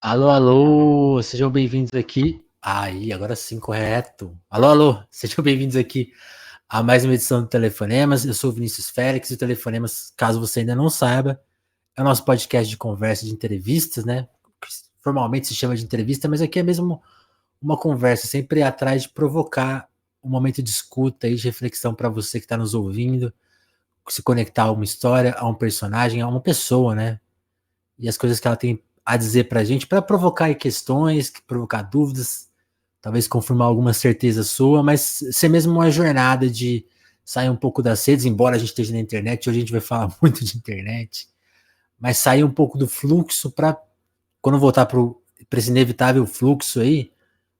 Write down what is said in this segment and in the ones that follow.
Alô, alô, sejam bem-vindos aqui. Aí, agora sim, correto. Alô, alô, sejam bem-vindos aqui a mais uma edição do Telefonemas. Eu sou o Vinícius Félix e o Telefonemas, caso você ainda não saiba, é o nosso podcast de conversa de entrevistas, né? Formalmente se chama de entrevista, mas aqui é mesmo uma conversa, sempre atrás de provocar um momento de escuta e de reflexão para você que está nos ouvindo, se conectar a uma história, a um personagem, a uma pessoa, né? E as coisas que ela tem a dizer para a gente, para provocar aí questões, provocar dúvidas, talvez confirmar alguma certeza sua, mas ser mesmo uma jornada de sair um pouco das redes, embora a gente esteja na internet, hoje a gente vai falar muito de internet, mas sair um pouco do fluxo para, quando voltar para esse inevitável fluxo aí,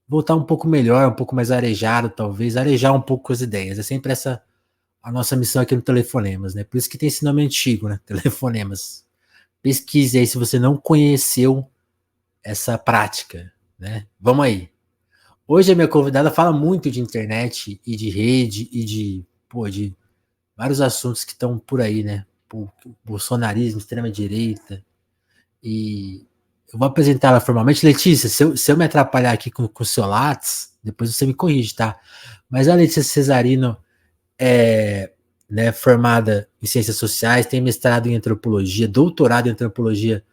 voltar um pouco melhor, um pouco mais arejado, talvez, arejar um pouco as ideias. É sempre essa a nossa missão aqui no Telefonemas, né? Por isso que tem esse nome antigo, né? Telefonemas. Pesquise aí se você não conheceu essa prática, né? Vamos aí. Hoje a minha convidada fala muito de internet e de rede e de vários assuntos que estão por aí, né? Bolsonarismo, extrema-direita. E eu vou apresentar ela formalmente. Letícia, se eu me atrapalhar aqui com o seu Lattes, depois você me corrige, tá? Mas a Letícia Cesarino é, né, formada em Ciências Sociais, tem mestrado em Antropologia, doutorado em Antropologia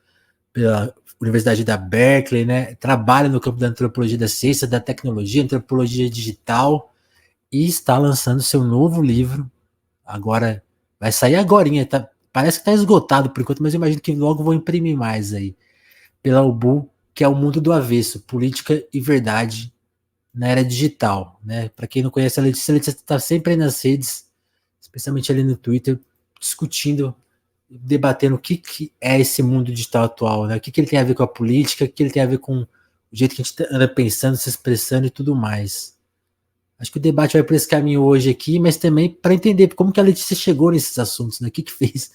pela Universidade da Berkeley, né? Trabalha no campo da antropologia da ciência, da tecnologia, antropologia digital e está lançando seu novo livro. Agora vai sair agorinha, tá? Parece que está esgotado por enquanto, mas eu imagino que logo vou imprimir mais aí pela UBU, que é o mundo do avesso, política e verdade na era digital, né? Para quem não conhece a Letícia está sempre aí nas redes, especialmente ali no Twitter, discutindo, debatendo o que é esse mundo digital atual, né? O que ele tem a ver com a política, o que ele tem a ver com o jeito que a gente anda pensando, se expressando e tudo mais. Acho que o debate vai por esse caminho hoje aqui, mas também para entender como que a Letícia chegou nesses assuntos, né? O que fez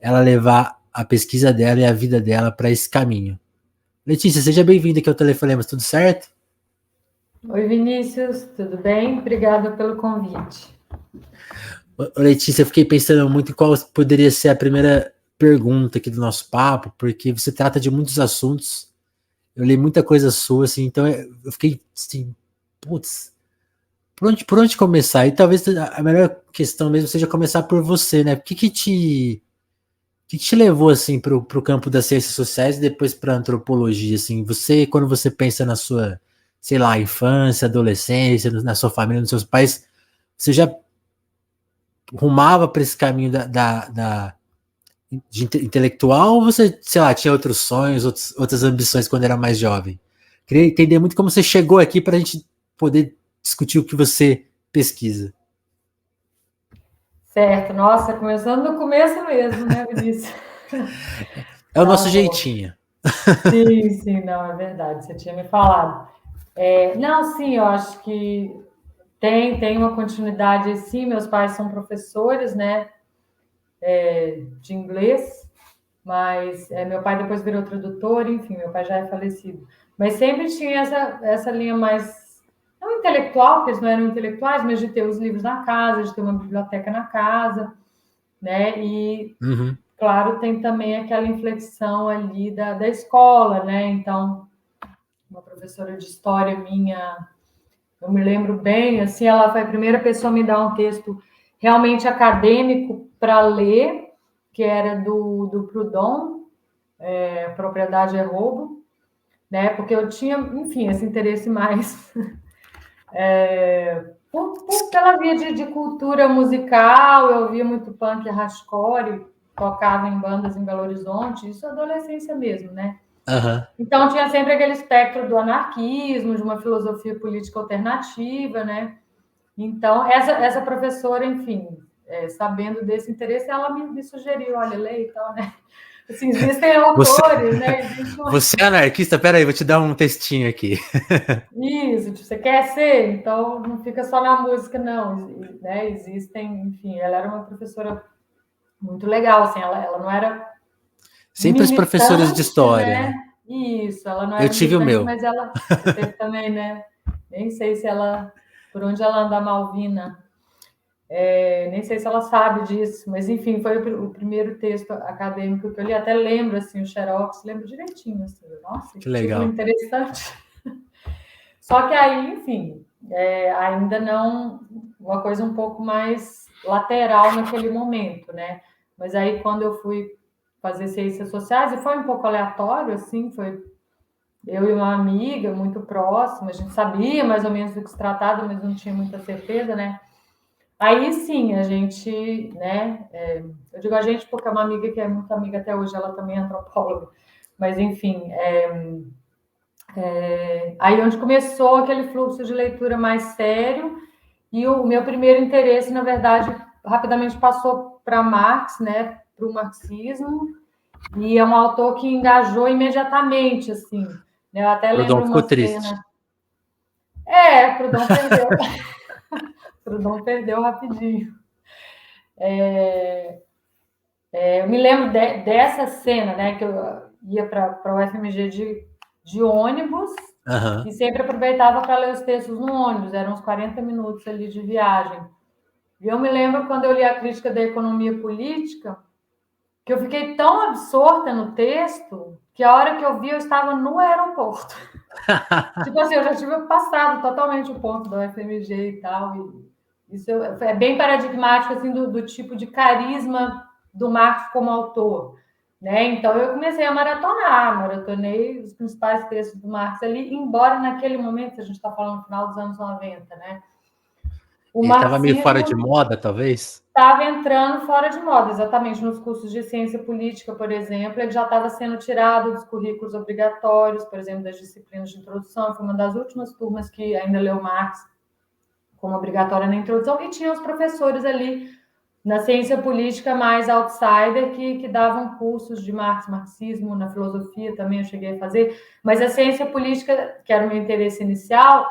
ela levar a pesquisa dela e a vida dela para esse caminho. Letícia, seja bem-vinda aqui ao Telefonemas, tudo certo? Oi, Vinícius, tudo bem? Obrigada pelo convite. Letícia, eu fiquei pensando muito em qual poderia ser a primeira pergunta aqui do nosso papo, porque você trata de muitos assuntos. Eu li muita coisa sua, assim, então eu fiquei assim, putz, por onde começar? E talvez a melhor questão mesmo seja começar por você, né? O que te levou, assim, pro campo das ciências sociais e depois pra antropologia, assim? Você, quando você pensa na sua, sei lá, infância, adolescência, na sua família, nos seus pais, você já rumava para esse caminho de intelectual ou você, sei lá, tinha outros sonhos, outras ambições quando era mais jovem? Queria entender muito como você chegou aqui para a gente poder discutir o que você pesquisa. Certo, nossa, começando do começo mesmo, né, Vinícius? É o nosso Não, jeitinho. sim, não, é verdade, você tinha me falado. Não, sim, eu acho que tem uma continuidade, sim, meus pais são professores, né, de inglês, mas meu pai depois virou tradutor, enfim, meu pai já é falecido. Mas sempre tinha essa linha mais, não intelectual, porque eles não eram intelectuais, mas de ter os livros na casa, de ter uma biblioteca na casa, né? E, Uhum. claro, tem também aquela inflexão ali da escola, né? Então, uma professora de história minha, eu me lembro bem, assim, ela foi a primeira pessoa a me dar um texto realmente acadêmico para ler, que era do Proudhon, Propriedade é Roubo, né? Porque eu tinha, enfim, esse interesse mais pela via de cultura musical, eu ouvia muito punk e hardcore, tocava em bandas em Belo Horizonte, isso é adolescência mesmo, né? Aham. Então tinha sempre aquele espectro do anarquismo, de uma filosofia política alternativa, né? Então, essa professora, enfim, sabendo desse interesse, ela me sugeriu, olha, lê e tal, né? Assim, existem Você, autores, né? Existe uma... você é anarquista? Pera aí, vou te dar um textinho aqui. Isso, tipo, você quer ser, então não fica só na música, não, né? Existem, enfim, ela era uma professora muito legal, assim, ela não era Sempre os professores de militante, história, né? né? Isso, ela não Eu era tive o militante, meu. mas ela, você teve também, né? Nem sei se ela, por onde ela anda, Malvina. Nem sei se ela sabe disso, mas enfim, foi o primeiro texto acadêmico que eu li. Até lembro assim, o xerox, lembro direitinho. Assim, nossa, Que que título legal. interessante. Só que aí, enfim, ainda não, uma coisa um pouco mais lateral naquele momento, né? Mas aí quando eu fui fazer ciências sociais, e foi um pouco aleatório, assim, foi eu e uma amiga muito próxima, a gente sabia mais ou menos do que se tratava, mas não tinha muita certeza, né? Aí sim, a gente, né? Eu digo a gente porque é uma amiga que é muito amiga até hoje, ela também é antropóloga, mas enfim, aí onde começou aquele fluxo de leitura mais sério, e o meu primeiro interesse, na verdade, rapidamente passou para Marx, né? Para o marxismo, e é um autor que engajou imediatamente, assim. Né? Eu até Proudhon lembro uma ficou triste. cena. Proudhon perdeu. Proudhon perdeu rapidinho. Eu me lembro dessa cena, né? Que eu ia para o FMG de ônibus Aham. e sempre aproveitava para ler os textos no ônibus, eram uns 40 minutos ali de viagem. E eu me lembro quando eu li a crítica da economia política, que eu fiquei tão absorta no texto que a hora que eu vi eu estava no aeroporto. Tipo assim, eu já tive passado totalmente o ponto do FMG e tal. E isso é bem paradigmático assim, do tipo de carisma do Marx como autor. Né? Então eu comecei a maratonei os principais textos do Marx ali, embora naquele momento, a gente está falando no final dos anos 90, né? O Ele estava meio fora de marxismo moda, talvez? estava entrando fora de moda, exatamente nos cursos de ciência política, por exemplo, ele já estava sendo tirado dos currículos obrigatórios, por exemplo, das disciplinas de introdução. Foi uma das últimas turmas que ainda leu Marx como obrigatória na introdução, e tinha os professores ali na ciência política mais outsider que davam cursos de Marx, marxismo, na filosofia também eu cheguei a fazer, mas a ciência política, que era o meu interesse inicial,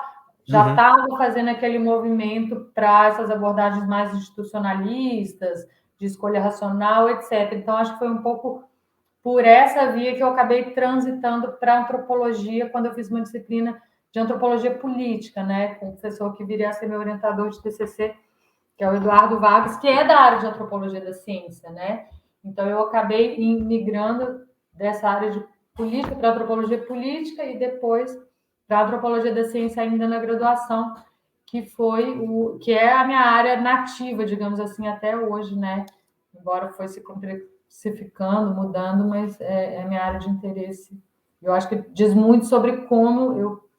já Uhum. estava fazendo aquele movimento para essas abordagens mais institucionalistas, de escolha racional, etc. Então, acho que foi um pouco por essa via que eu acabei transitando para a antropologia, quando eu fiz uma disciplina de antropologia política, né, com um professor que viria a ser meu orientador de TCC, que é o Eduardo Vargas, que é da área de antropologia da ciência, né? Então, eu acabei migrando dessa área de política para antropologia política e depois para antropologia da ciência ainda na graduação, que é a minha área nativa, digamos assim, até hoje, né? Embora foi se complexificando, mudando, mas é a minha área de interesse. Eu acho que diz muito sobre como eu,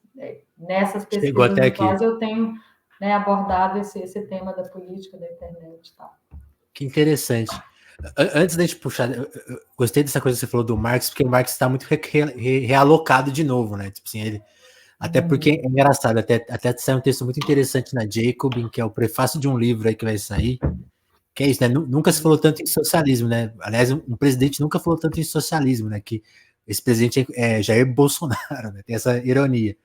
nessas Chegou pesquisas até aqui. atuais, eu tenho, né, abordado esse tema da política, da internet e tal. Que interessante. Antes da gente puxar, eu gostei dessa coisa que você falou do Marx, porque o Marx está muito realocado de novo, né? Tipo assim, até porque é engraçado, até saiu um texto muito interessante na Jacobin, que é o prefácio de um livro aí que vai sair, que é isso, né? Nunca se falou tanto em socialismo, né? Aliás, um presidente nunca falou tanto em socialismo, né? Que esse presidente é Jair Bolsonaro, né? Tem essa ironia.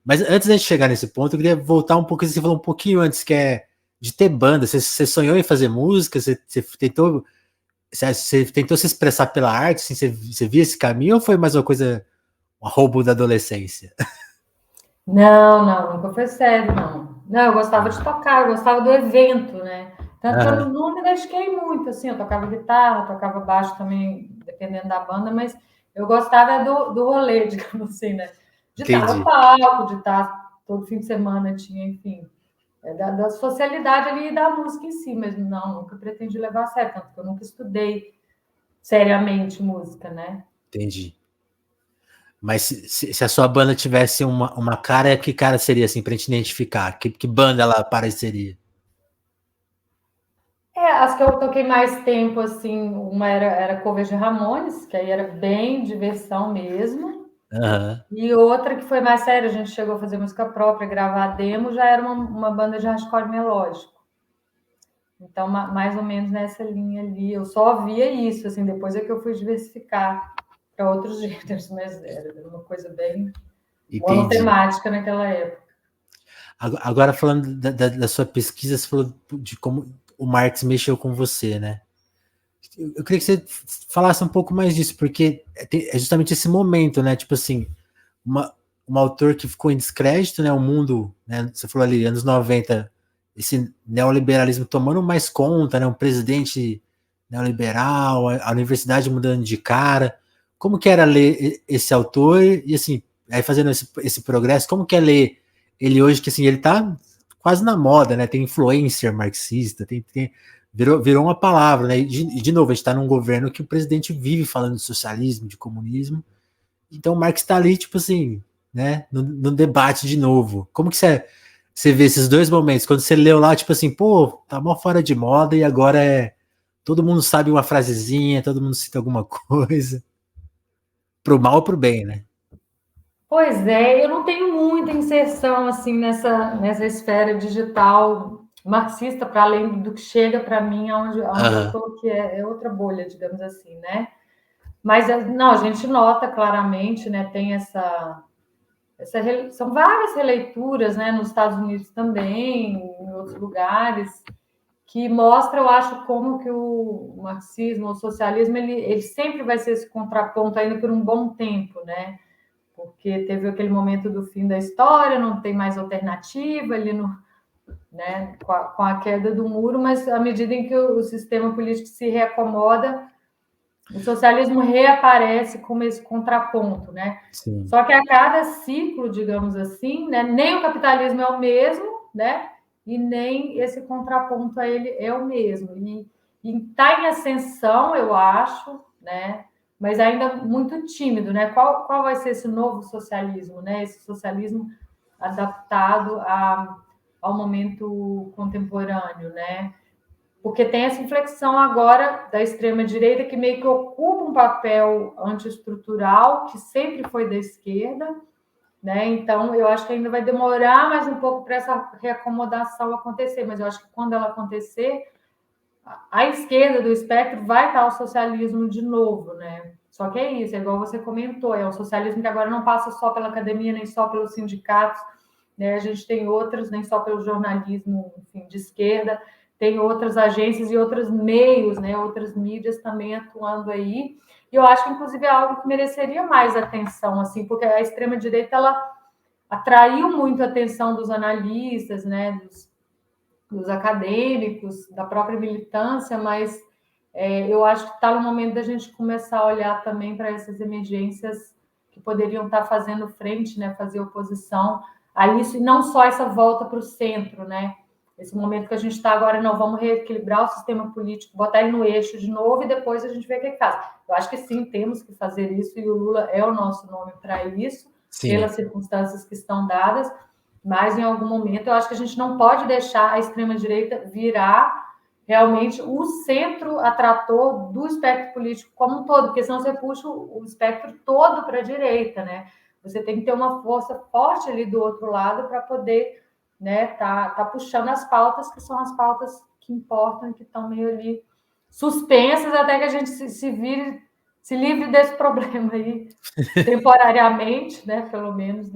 Mas antes de chegar nesse ponto, eu queria voltar um pouco, você falou um pouquinho antes, que é de ter banda. Você sonhou em fazer música? Você tentou se expressar pela arte? Assim, você via esse caminho ou foi mais uma coisa, um roubo da adolescência? Não, nunca foi sério, não. Não, eu gostava de tocar, eu gostava do evento, né? Tanto que eu Aham, não me dediquei muito, assim, eu tocava guitarra, tocava baixo também, dependendo da banda, mas eu gostava do rolê, digamos assim, né? De estar no entendi, palco, de estar todo fim de semana, tinha, enfim, da socialidade ali e da música em si, mas não, nunca pretendi levar a sério, tanto que eu nunca estudei seriamente música, né? entendi. Mas se a sua banda tivesse uma cara, que cara seria assim, pra gente identificar? Que banda ela pareceria? As que eu toquei mais tempo, assim, uma era cover de Ramones, que aí era bem diversão mesmo. Aham, E outra que foi mais séria, a gente chegou a fazer música própria, gravar demo, já era uma banda de hardcore melódico. Então, mais ou menos nessa linha ali. Eu só via isso, assim, depois é que eu fui diversificar para outros gêneros, mas era uma coisa bem entendi. monotemática naquela época. Agora, falando da sua pesquisa, você falou de como o Marx mexeu com você, né? Eu queria que você falasse um pouco mais disso, porque é justamente esse momento, né? Tipo assim, um autor que ficou em descrédito, né? O mundo, né? Você falou ali, anos 90, esse neoliberalismo tomando mais conta, né? Um presidente neoliberal, a universidade mudando de cara. Como que era ler esse autor e, assim, aí fazendo esse progresso, como que é ler ele hoje, que, assim, ele tá quase na moda, né? Tem influencer marxista, virou uma palavra, né? E de novo, a gente tá num governo que o presidente vive falando de socialismo, de comunismo, então o Marx está ali, tipo assim, né, no debate de novo. Como que você vê esses dois momentos? Quando você leu lá, tipo assim, pô, tá mó fora de moda e agora todo mundo sabe uma frasezinha, todo mundo cita alguma coisa. Pro mal ou pro bem, né? Pois é, eu não tenho muita inserção assim nessa esfera digital marxista, para além do que chega para mim, onde eu Aham. estou, que é outra bolha, digamos assim, né? Mas não, a gente nota claramente, né? Tem são várias releituras, né? Nos Estados Unidos também, em outros lugares, que mostra, eu acho, como que o marxismo, o socialismo, ele sempre vai ser esse contraponto ainda por um bom tempo, né? Porque teve aquele momento do fim da história, não tem mais alternativa ali né, com a queda do muro, mas à medida em que o sistema político se reacomoda, o socialismo reaparece como esse contraponto, né? Sim. Só que a cada ciclo, digamos assim, né, nem o capitalismo é o mesmo, né? E nem esse contraponto a ele é o mesmo. E está em ascensão, eu acho, né? Mas ainda muito tímido, né? Qual vai ser esse novo socialismo, né? Esse socialismo adaptado ao momento contemporâneo, né? Porque tem essa inflexão agora da extrema-direita, que meio que ocupa um papel antiestrutural, que sempre foi da esquerda, né? Então, eu acho que ainda vai demorar mais um pouco para essa reacomodação acontecer, mas eu acho que quando ela acontecer, a esquerda do espectro vai estar o socialismo de novo, né? Só que é isso, é igual você comentou, é um socialismo que agora não passa só pela academia, nem só pelos sindicatos, né? A gente tem outros, nem só pelo jornalismo, enfim, de esquerda, tem outras agências e outros meios, né? Outras mídias também atuando aí. E eu acho que, inclusive, é algo que mereceria mais atenção, assim, porque a extrema-direita, ela atraiu muito a atenção dos analistas, né? Dos acadêmicos, da própria militância, mas eu acho que está no momento da gente começar a olhar também para essas emergências que poderiam estar fazendo frente, né, fazer oposição a isso, e não só essa volta para o centro, né? Esse momento que a gente está agora, não, vamos reequilibrar o sistema político, botar ele no eixo de novo e depois a gente vê o que faz. Eu acho que sim, temos que fazer isso, e o Lula é o nosso nome para isso, Sim. pelas circunstâncias que estão dadas, mas em algum momento eu acho que a gente não pode deixar a extrema-direita virar realmente o centro atrator do espectro político como um todo, porque senão você puxa o espectro todo para a direita, né? Você tem que ter uma força forte ali do outro lado para poder, né, tá puxando as pautas, que são as pautas que importam e que estão meio ali suspensas até que a gente se livre desse problema aí temporariamente, né, pelo menos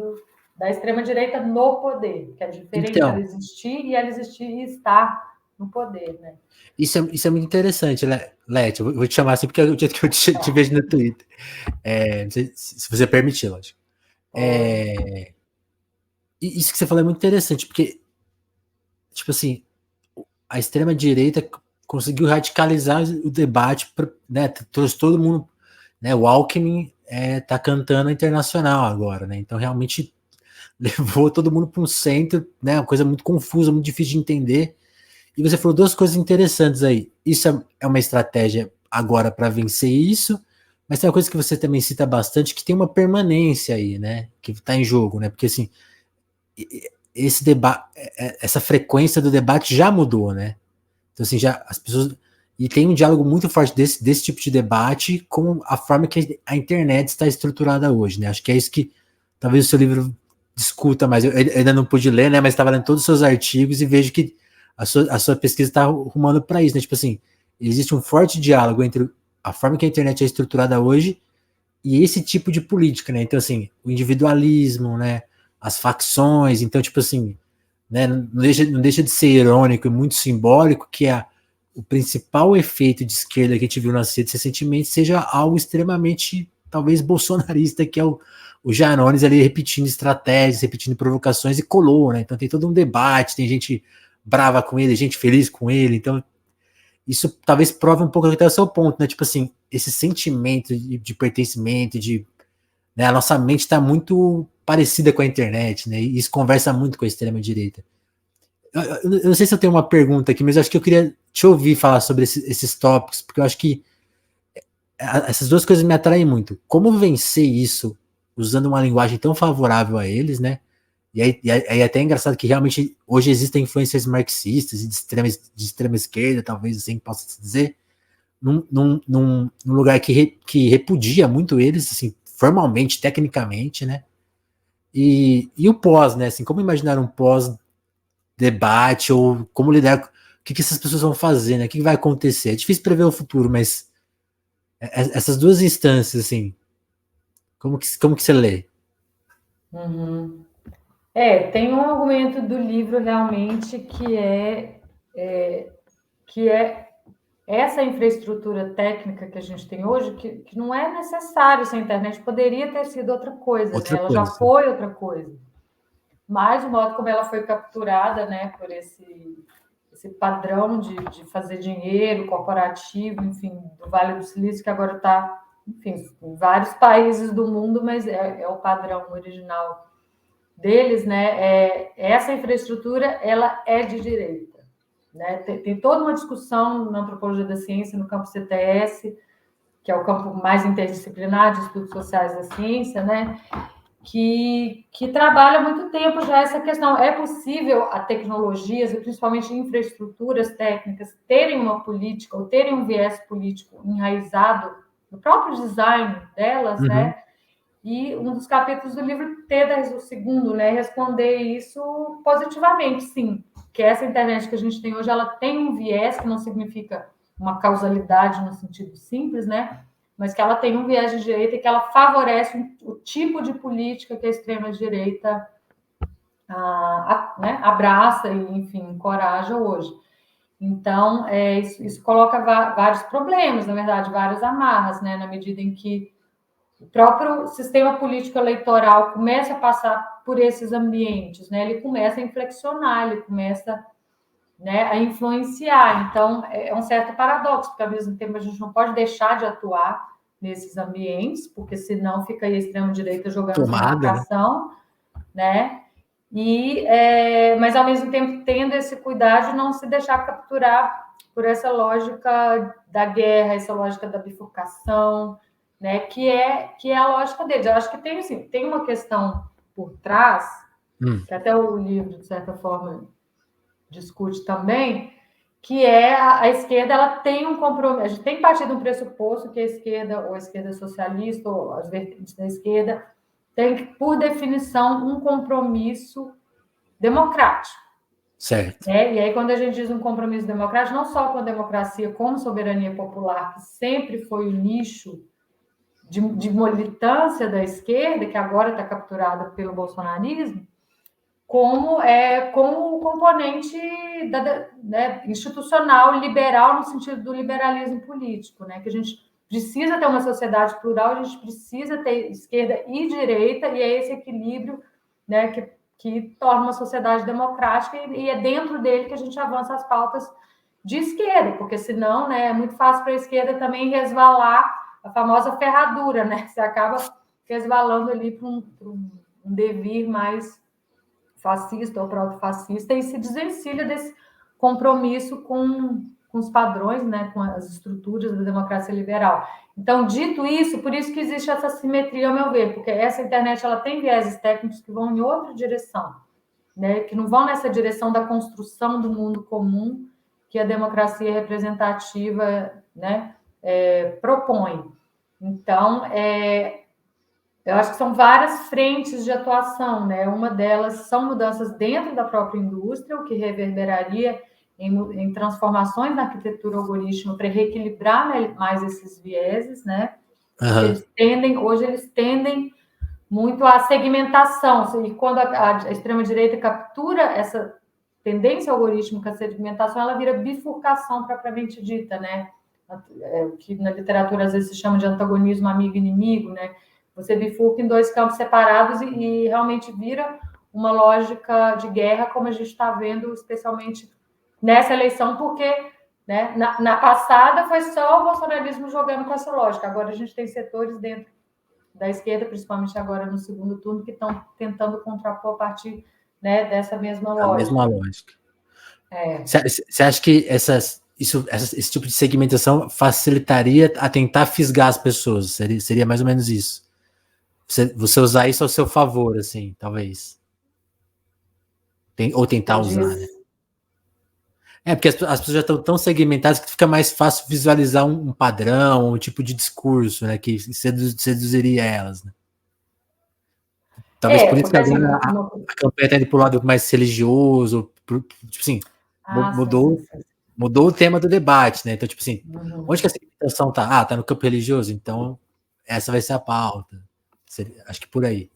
da extrema-direita no poder, que é diferente ela Então, existir e estar no poder, né? isso é muito interessante, Leti. Eu vou te chamar assim porque é o dia que eu te vejo no Twitter. Não sei se você permitir, lógico. Isso que você falou é muito interessante, porque, tipo assim, a extrema-direita conseguiu radicalizar o debate, né? Trouxe todo mundo, né? O Alckmin tá cantando internacional agora, né? Então realmente levou todo mundo para um centro, né? Uma coisa muito confusa, muito difícil de entender. E você falou duas coisas interessantes aí. Isso é uma estratégia agora para vencer isso, mas tem uma coisa que você também cita bastante, que tem uma permanência aí, né? Que está em jogo, né? Porque assim, esse debate, essa frequência do debate já mudou, né? Então, assim, já as pessoas. E tem um diálogo muito forte desse tipo de debate com a forma que a internet está estruturada hoje, né? Acho que é isso que talvez o seu livro discuta, mas eu ainda não pude ler, né? Mas estava lendo todos os seus artigos e vejo que a sua pesquisa está rumando para isso, né? Tipo assim, existe um forte diálogo entre a forma que a internet é estruturada hoje e esse tipo de política, né? Então, assim, o individualismo, né? As facções, então, tipo assim, né? Não deixa de ser irônico e muito simbólico que o principal efeito de esquerda que a gente viu nas redes recentemente seja algo extremamente, talvez, bolsonarista, que é o Janones ali repetindo estratégias, repetindo provocações e colou, né? Então tem todo um debate, tem gente brava com ele, gente feliz com ele. Então, isso talvez prove um pouco até o seu ponto, né? Tipo assim, esse sentimento de pertencimento, né, a nossa mente está muito parecida com a internet, né? E isso conversa muito com a extrema-direita. Eu não sei se eu tenho uma pergunta aqui, mas eu acho que eu queria te ouvir falar sobre esses tópicos, porque eu acho que essas duas coisas me atraem muito. Como vencer isso usando uma linguagem tão favorável a eles, né? E aí até é engraçado que realmente hoje existem influências marxistas e de extrema esquerda, talvez assim possa se dizer, num lugar que repudia muito eles, assim, formalmente, tecnicamente, né? E o pós, né? Assim, como imaginar um pós-debate ou como lidar, o que essas pessoas vão fazer, né? O que vai acontecer? É difícil prever o futuro, mas essas duas instâncias, assim, como que você lê? Uhum. Tem um argumento do livro realmente que é essa infraestrutura técnica que a gente tem hoje, que não é necessário essa internet, poderia ter sido outra coisa, né? Outra Ela já coisa. foi outra coisa. Mas o modo como ela foi capturada, né, por esse padrão de fazer dinheiro corporativo, enfim, do Vale do Silício, que agora está, enfim, em vários países do mundo, mas é o padrão original deles, né? Essa infraestrutura, ela é de direita, né? Tem toda uma discussão na antropologia da ciência, no campo CTS, que é o campo mais interdisciplinar de estudos sociais da ciência, né? Que trabalha há muito tempo já essa questão. É possível a tecnologias, e principalmente infraestruturas técnicas, terem uma política ou terem um viés político enraizado no próprio design delas, Uhum. né? E um dos capítulos do livro o segundo, né, responder isso positivamente, sim, que essa internet que a gente tem hoje, ela tem um viés que não significa uma causalidade no sentido simples, né, mas que ela tem um viés de direita e que ela favorece o tipo de política que a extrema-direita né, abraça e, enfim, encoraja hoje. Então, isso coloca vários problemas, na verdade, várias amarras, né, na medida em que o próprio sistema político eleitoral começa a passar por esses ambientes, né? Ele começa a inflexionar, ele começa, né, a influenciar. Então, é um certo paradoxo, porque ao mesmo tempo a gente não pode deixar de atuar nesses ambientes, porque senão fica aí a extrema-direita jogando sua Tomada, né? marcação, né? Mas ao mesmo tempo tendo esse cuidado de não se deixar capturar por essa lógica da guerra, essa lógica da bifurcação, né? Que é a lógica deles. Eu acho que tem assim, tem uma questão por trás, que até o livro de certa forma discute também, que é a esquerda, ela tem um compromisso. A gente tem partido de um pressuposto que a esquerda, ou a esquerda socialista, ou as vertentes da esquerda, tem, por definição, um compromisso democrático. Certo. E aí, quando a gente diz um compromisso democrático, não só com a democracia, como soberania popular, que sempre foi o nicho de militância da esquerda, que agora está capturada pelo bolsonarismo, como o componente né, institucional, liberal, no sentido do liberalismo político, né? Que a gente precisa ter uma sociedade plural, a gente precisa ter esquerda e direita, e é esse equilíbrio, né, que torna uma sociedade democrática, e é dentro dele que a gente avança as pautas de esquerda, porque senão, né, é muito fácil para a esquerda também resvalar a famosa ferradura, né? Você acaba resvalando ali para um devir mais fascista ou proto-fascista e se desvencilha desse compromisso com os padrões, né, com as estruturas da democracia liberal. Então, dito isso, por isso que existe essa simetria, ao meu ver, porque essa internet ela tem vieses técnicos que vão em outra direção, né, que não vão nessa direção da construção do mundo comum que a democracia representativa, né, propõe. Então, eu acho que são várias frentes de atuação, né? Uma delas são mudanças dentro da própria indústria, o que reverberaria em transformações na arquitetura algorítmica para reequilibrar mais esses vieses, né? Porque hoje eles tendem muito à segmentação, e quando a extrema-direita captura essa tendência algorítmica à segmentação, ela vira bifurcação propriamente dita, né? O que na literatura às vezes se chama de antagonismo amigo-inimigo, né? Você bifurca em dois campos separados e realmente vira uma lógica de guerra, como a gente está vendo, especialmente nessa eleição, porque, né, na passada foi só o bolsonarismo jogando com essa lógica. Agora a gente tem setores dentro da esquerda, principalmente agora no segundo turno, que estão tentando contrapor a partir, né, dessa mesma lógica. A mesma lógica. Você acha que esse tipo de segmentação facilitaria a tentar fisgar as pessoas? Seria mais ou menos isso? Você usar isso ao seu favor, assim, talvez. Ou tentar usar, né? Porque as pessoas já estão tão segmentadas que fica mais fácil visualizar um padrão, um tipo de discurso, né, que seduziria elas, né? Talvez por isso que agora a campanha está indo para o lado mais religioso, tipo assim, mudou o tema do debate, né? Então, tipo assim, onde que a segmentação tá? Tá no campo religioso, então essa vai ser a pauta. Acho que por aí.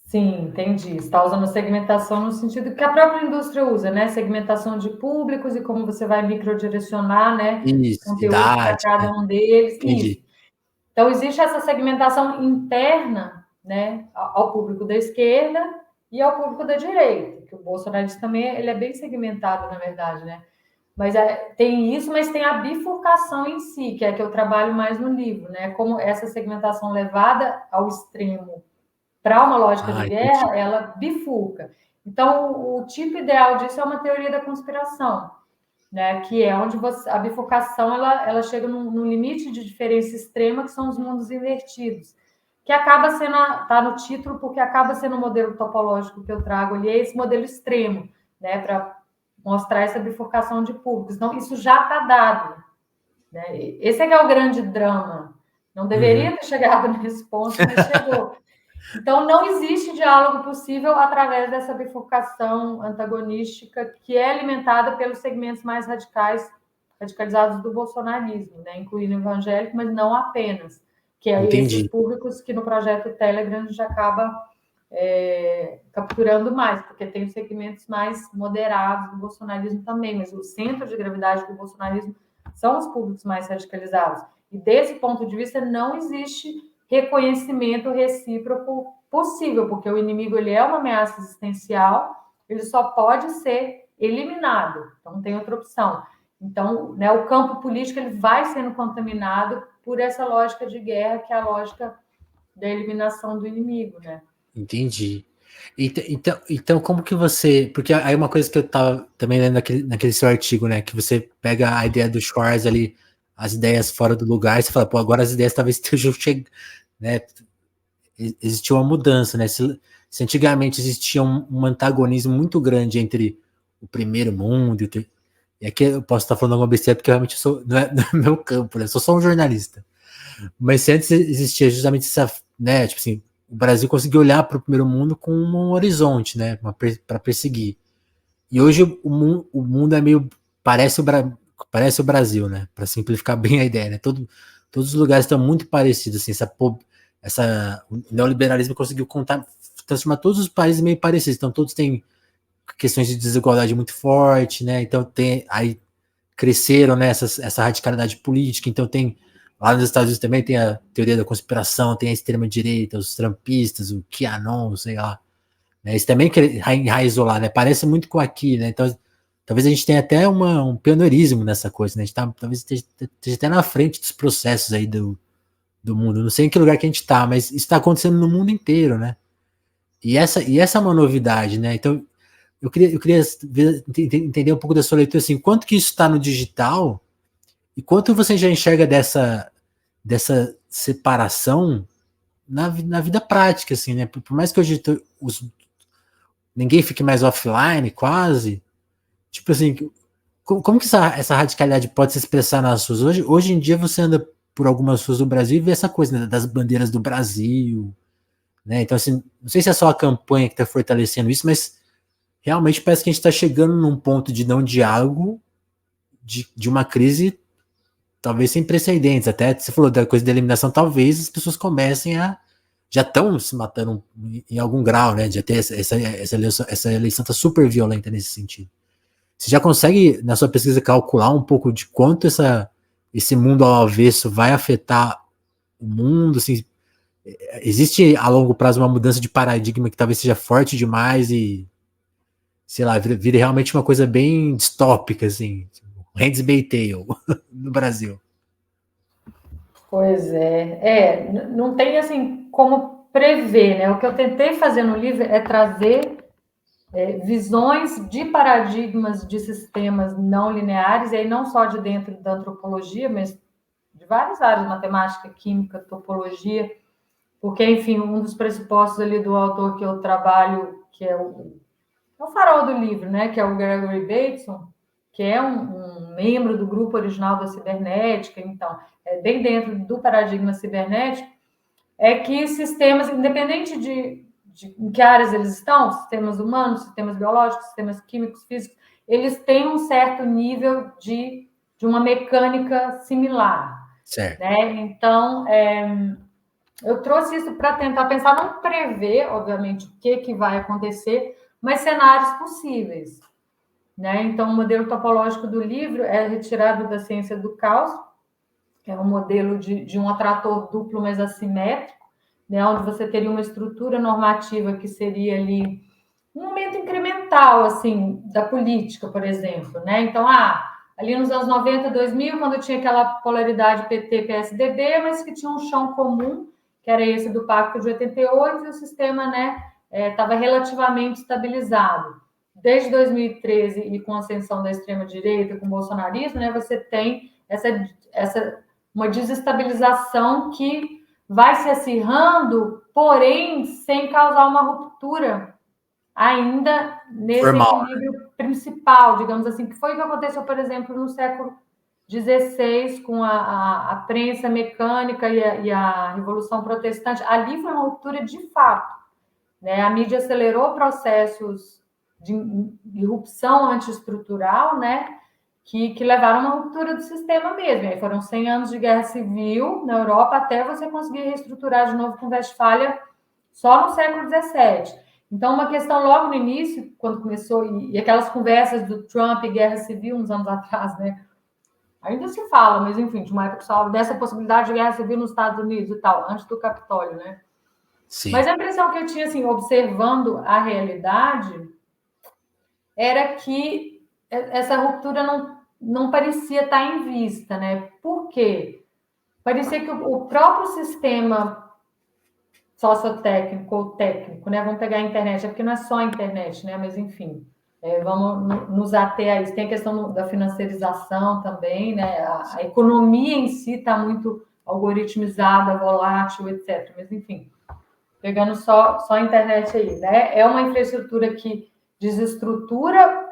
Sim, entendi. Você está usando segmentação no sentido que a própria indústria usa, né? Segmentação de públicos e como você vai microdirecionar, né? Isso, Conteúdo para cada um deles. Entendi. Isso. Então, existe essa segmentação interna, né, ao público da esquerda e ao público da direita, que o bolsonarismo também ele é bem segmentado, na verdade, né? Mas tem isso, mas tem a bifurcação em si, que é que eu trabalho mais no livro, né? Como essa segmentação levada ao extremo para uma lógica de guerra, entendi. Ela bifurca. Então, o tipo ideal disso é uma teoria da conspiração, né? Que é onde a bifurcação ela chega num limite de diferença extrema, que são os mundos invertidos, que acaba sendo, está no título, porque acaba sendo o modelo topológico que eu trago ali, é esse modelo extremo, né? Para mostrar essa bifurcação de públicos. Então, isso já está dado, né? Esse é que é o grande drama. Não deveria ter chegado nesse ponto, mas chegou. Então, não existe diálogo possível através dessa bifurcação antagonística que é alimentada pelos segmentos mais radicalizados do bolsonarismo, né? Incluindo o evangélico, mas não apenas. Que é esses públicos que no projeto Telegram já acaba capturando mais, porque tem os segmentos mais moderados do bolsonarismo também, mas o centro de gravidade do bolsonarismo são os públicos mais radicalizados. E desse ponto de vista, não existe reconhecimento recíproco possível, porque o inimigo ele é uma ameaça existencial, ele só pode ser eliminado, então não tem outra opção. Então, né, o campo político ele vai sendo contaminado por essa lógica de guerra, que é a lógica da eliminação do inimigo, né? Entendi. Então, como que você... Porque aí uma coisa que eu tava também lendo naquele seu artigo, né, que você pega a ideia do Schwarz ali, as ideias fora do lugar, e você fala, pô, agora as ideias talvez estejam chegando, né? Existiu uma mudança, né? Se antigamente existia um antagonismo muito grande entre o primeiro mundo e aqui eu posso estar falando alguma besteira porque eu realmente não é meu campo, né? Eu sou só um jornalista. Mas se antes existia justamente essa, né? Tipo assim, o Brasil conseguiu olhar para o primeiro mundo com um horizonte, né? Para perseguir. E hoje o mundo é meio parece o Brasil, né? Para simplificar bem a ideia, né? Todos os lugares estão muito parecidos, assim, o neoliberalismo conseguiu transformar todos os países meio parecidos, então todos têm questões de desigualdade muito forte, né? Então aí cresceram, né, essa radicalidade política, então tem lá nos Estados Unidos também tem a teoria da conspiração, tem a extrema direita, os trumpistas, o QAnon, sei lá, né? Isso também enraizou lá, né? Parece muito com aqui, né? Então talvez a gente tenha até um pioneirismo nessa coisa, né? A gente talvez esteja até na frente dos processos aí do mundo. Não sei em que lugar que a gente está, mas isso está acontecendo no mundo inteiro, né? E essa é uma novidade, né? Então, eu queria entender um pouco da sua leitura, assim, quanto que isso está no digital e quanto você já enxerga dessa separação na vida prática, assim, né? Por mais que hoje ninguém fique mais offline, quase, tipo assim, como que essa radicalidade pode se expressar nas ruas? Hoje em dia você anda por algumas ruas do Brasil e ver essa coisa, né, das bandeiras do Brasil, né? Então, assim, não sei se é só a campanha que está fortalecendo isso, mas realmente parece que a gente está chegando num ponto de não diálogo, de uma crise talvez sem precedentes. Até você falou da coisa da eliminação, talvez as pessoas comecem já estão se matando em algum grau, né? Já ter essa eleição tá super violenta nesse sentido. Você já consegue, na sua pesquisa, calcular um pouco de quanto esse mundo ao avesso vai afetar o mundo, assim, existe a longo prazo uma mudança de paradigma que talvez seja forte demais e, sei lá, vira realmente uma coisa bem distópica, assim, Handmaid's Tale no Brasil. Pois não tem assim como prever, né? O que eu tentei fazer no livro é trazer visões de paradigmas de sistemas não lineares, e aí não só de dentro da antropologia, mas de várias áreas, matemática, química, topologia, porque, enfim, um dos pressupostos ali do autor que eu trabalho, que é o farol do livro, né, que é o Gregory Bateson, que é um membro do grupo original da cibernética, então, bem dentro do paradigma cibernético, é que sistemas, independente de em que áreas eles estão, sistemas humanos, sistemas biológicos, sistemas químicos, físicos, eles têm um certo nível de uma mecânica similar. Certo. Né? Então, eu trouxe isso para tentar pensar, não prever, obviamente, o que vai acontecer, mas cenários possíveis. Né? Então, o modelo topológico do livro é retirado da ciência do caos, é um modelo de um atrator duplo, mas assimétrico, né? Onde você teria uma estrutura normativa que seria ali um momento incremental, assim, da política, por exemplo, né? Então, ali nos anos 90, 2000, quando tinha aquela polaridade PT-PSDB, mas que tinha um chão comum, que era esse do Pacto de 88, e o sistema, né, estava relativamente estabilizado. Desde 2013, e com a ascensão da extrema-direita, com o bolsonarismo, né, você tem uma desestabilização que vai se acirrando, porém, sem causar uma ruptura ainda nesse Formal. equilíbrio principal, digamos assim, que foi o que aconteceu, por exemplo, no século XVI, com a prensa mecânica e a Revolução Protestante. Ali foi uma ruptura de fato. Né? A mídia acelerou processos de irrupção antiestrutural, né? Que levaram a uma ruptura do sistema mesmo. Aí foram 100 anos de guerra civil na Europa até você conseguir reestruturar de novo com Westfália só no século XVII. Então, uma questão logo no início, quando começou, e aquelas conversas do Trump e guerra civil uns anos atrás, né? Ainda se fala, mas enfim, de uma época só dessa possibilidade de guerra civil nos Estados Unidos e tal, antes do Capitólio, né? Sim. Mas a impressão que eu tinha, assim, observando a realidade, era que essa ruptura não parecia estar em vista, né? Por quê? Parecia que o próprio sistema sociotécnico ou técnico, né? Vamos pegar a internet, é porque não é só a internet, né? Mas enfim, vamos nos ater a isso. Tem a questão da financiarização também, né? A economia em si está muito algoritmizada, volátil, etc. Mas enfim, pegando só a internet aí, né? É uma infraestrutura que desestrutura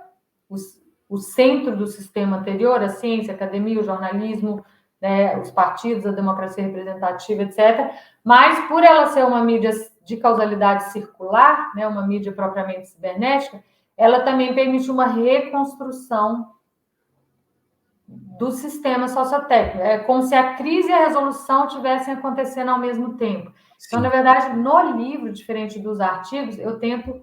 o centro do sistema anterior, a ciência, a academia, o jornalismo, né, os partidos, a democracia representativa, etc. Mas, por ela ser uma mídia de causalidade circular, né, uma mídia propriamente cibernética, ela também permite uma reconstrução do sistema sociotécnico. É como se a crise e a resolução estivessem acontecendo ao mesmo tempo. Então, na verdade, no livro, diferente dos artigos, eu tento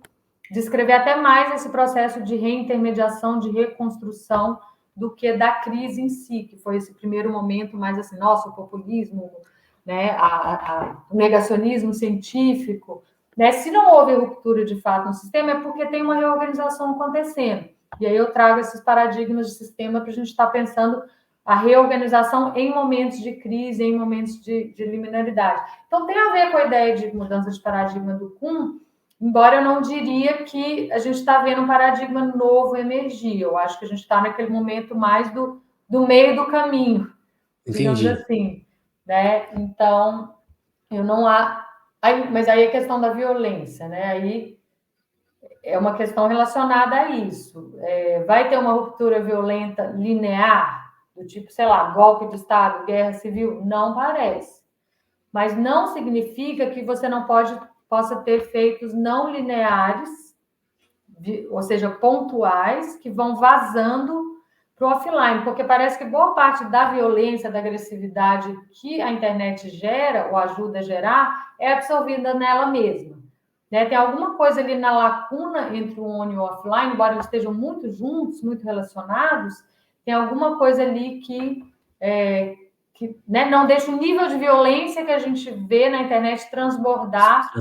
descrever até mais esse processo de reintermediação, de reconstrução, do que da crise em si, que foi esse primeiro momento mais assim, nossa, o populismo, né, o negacionismo científico. Né? Se não houve ruptura de fato no sistema, é porque tem uma reorganização acontecendo. E aí eu trago esses paradigmas de sistema para a gente estar pensando a reorganização em momentos de crise, em momentos de liminaridade. Então, tem a ver com a ideia de mudança de paradigma do Kuhn, embora eu não diria que a gente está vendo um paradigma novo emergir. Eu acho que a gente está naquele momento mais do meio do caminho, digamos Entendi. assim. Né? Então, eu não há... Mas aí a questão da violência, né? Aí é uma questão relacionada a isso. Vai ter uma ruptura violenta linear, do tipo, sei lá, golpe de Estado, guerra civil? Não parece. Mas não significa que você não possa ter efeitos não lineares, ou seja, pontuais, que vão vazando para o offline, porque parece que boa parte da violência, da agressividade que a internet gera ou ajuda a gerar é absorvida nela mesma. Né? Tem alguma coisa ali na lacuna entre o on e o offline, embora eles estejam muito juntos, muito relacionados, tem alguma coisa ali que né, não deixa o nível de violência que a gente vê na internet transbordar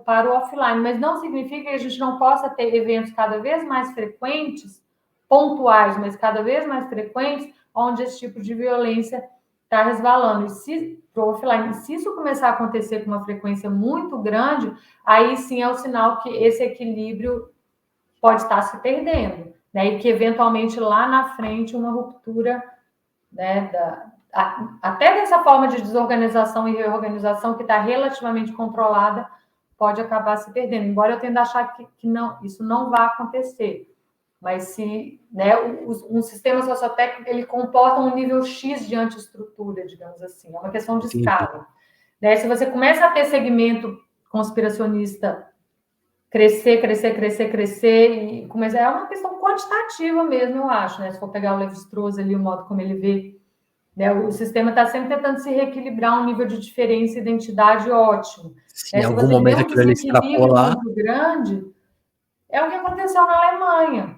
para o offline, mas não significa que a gente não possa ter eventos cada vez mais frequentes, pontuais, mas cada vez mais frequentes, onde esse tipo de violência está resvalando. E se pro offline, se isso começar a acontecer com uma frequência muito grande, aí sim é o sinal que esse equilíbrio pode estar se perdendo, né? E que eventualmente lá na frente uma ruptura, né, até dessa forma de desorganização e reorganização que está relativamente controlada pode acabar se perdendo, embora eu tenda a achar que não, isso não vai acontecer. Mas se, né, um sistema sociotécnico ele comporta um nível X de antiestrutura, digamos assim, é uma questão de escala. Né? Se você começa a ter segmento conspiracionista crescer, e começar, é uma questão quantitativa mesmo, eu acho, né? Se for pegar o Levi-Strauss ali, o modo como ele vê, né? O sistema está sempre tentando se reequilibrar um nível de diferença e identidade ótimo. Se em algum momento aquilo ele extrapolar, muito grande, é o que aconteceu na Alemanha.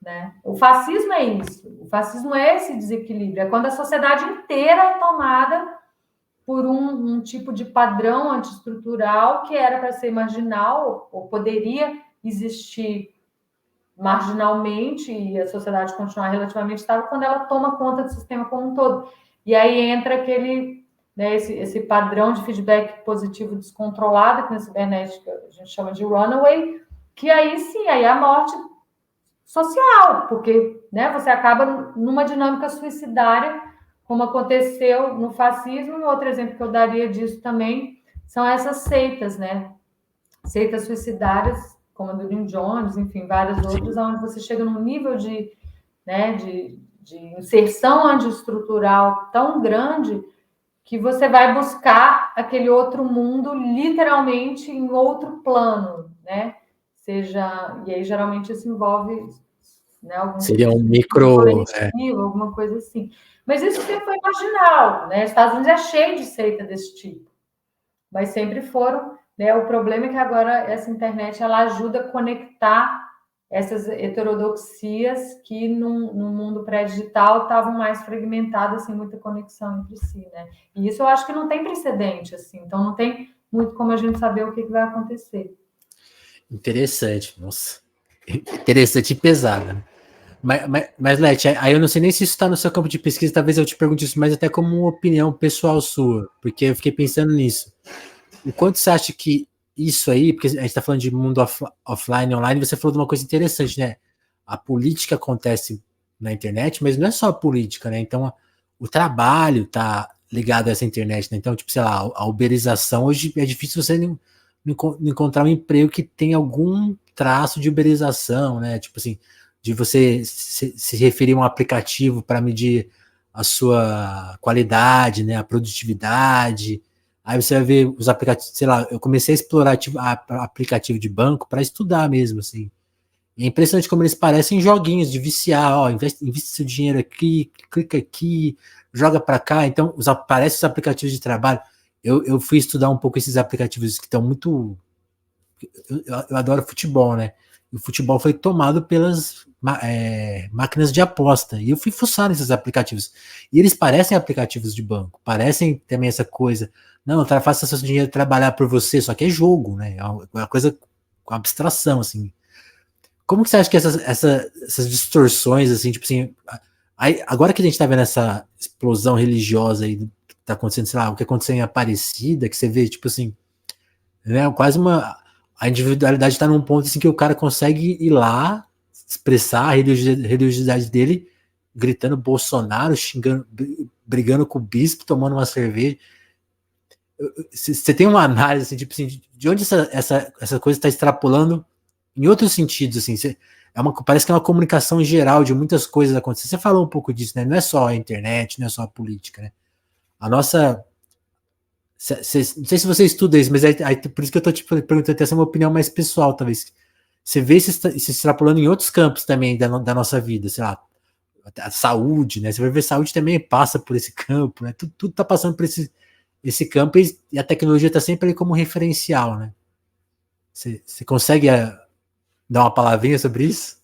Né? O fascismo é isso. O fascismo é esse desequilíbrio. É quando a sociedade inteira é tomada por um tipo de padrão antiestrutural que era para ser marginal, ou poderia existir marginalmente, e a sociedade continuar relativamente estável, quando ela toma conta do sistema como um todo. E aí entra aquele, né, esse padrão de feedback positivo descontrolado, que na cibernética a gente chama de runaway, que aí sim, aí é a morte social, porque, né, você acaba numa dinâmica suicidária, como aconteceu no fascismo. E outro exemplo que eu daria disso também são essas seitas, né? Seitas suicidárias, como a do Jim Jones, enfim, várias outras, onde você chega num nível de, né, de inserção antiestrutural tão grande que você vai buscar aquele outro mundo literalmente em outro plano, né? Seja, e aí geralmente isso envolve, né, algum seria tipo um de micro coletivo, alguma coisa assim. Mas isso sempre foi marginal, né? Estados Unidos é cheio de seita desse tipo, mas sempre foram, né? O problema é que agora essa internet ela ajuda a conectar essas heterodoxias que no mundo pré-digital estavam mais fragmentadas, sem muita conexão entre si, né? E isso eu acho que não tem precedente, assim, então não tem muito como a gente saber o que vai acontecer. Interessante, nossa. Interessante e pesada. Né? Mas Leti, aí eu não sei nem se isso está no seu campo de pesquisa, talvez eu te pergunte isso, mas até como uma opinião pessoal sua, porque eu fiquei pensando nisso. O quanto você acha que isso aí, porque a gente está falando de mundo offline e online, você falou de uma coisa interessante, né? A política acontece na internet, mas não é só a política, né? Então, o trabalho está ligado a essa internet, né? Então, tipo, sei lá, a uberização, hoje é difícil você não encontrar um emprego que tenha algum traço de uberização, né? Tipo assim, de você se referir a um aplicativo para medir a sua qualidade, né? A produtividade. Aí você vai ver os aplicativos, sei lá, eu comecei a explorar aplicativo de banco para estudar mesmo, assim. E é impressionante como eles parecem joguinhos de viciar, ó, investe seu dinheiro aqui, clica aqui, joga para cá. Então, aparecem os aplicativos de trabalho. Eu fui estudar um pouco esses aplicativos que estão muito. Eu adoro futebol, né? E o futebol foi tomado pelas máquinas de aposta. E eu fui fuçar nesses aplicativos. E eles parecem aplicativos de banco, parecem também essa coisa. Não, faça seu dinheiro trabalhar por você, só que é jogo, né? É uma coisa com abstração, assim. Como que você acha que essas distorções, assim, tipo assim, aí, agora que a gente tá vendo essa explosão religiosa aí, que tá acontecendo, sei lá, o que aconteceu em Aparecida, que você vê, tipo assim, né, quase a individualidade tá num ponto assim que o cara consegue ir lá, expressar a religiosidade dele, gritando Bolsonaro, xingando, brigando com o bispo, tomando uma cerveja. Você tem uma análise, assim, tipo assim, de onde essa coisa está extrapolando em outros sentidos, assim, parece que é uma comunicação geral de muitas coisas acontecendo. Você falou um pouco disso, né? Não é só a internet, não é só a política, né? A nossa. Não sei se você estuda isso, mas por isso que eu tô te perguntando, essa é uma opinião mais pessoal, talvez. Você vê se extrapolando em outros campos também da nossa vida, sei lá, a saúde, né? Você vai ver saúde também passa por esse campo, né? Tudo tá passando por esse campo e a tecnologia tá sempre ali como referencial, né? Você consegue dar uma palavrinha sobre isso?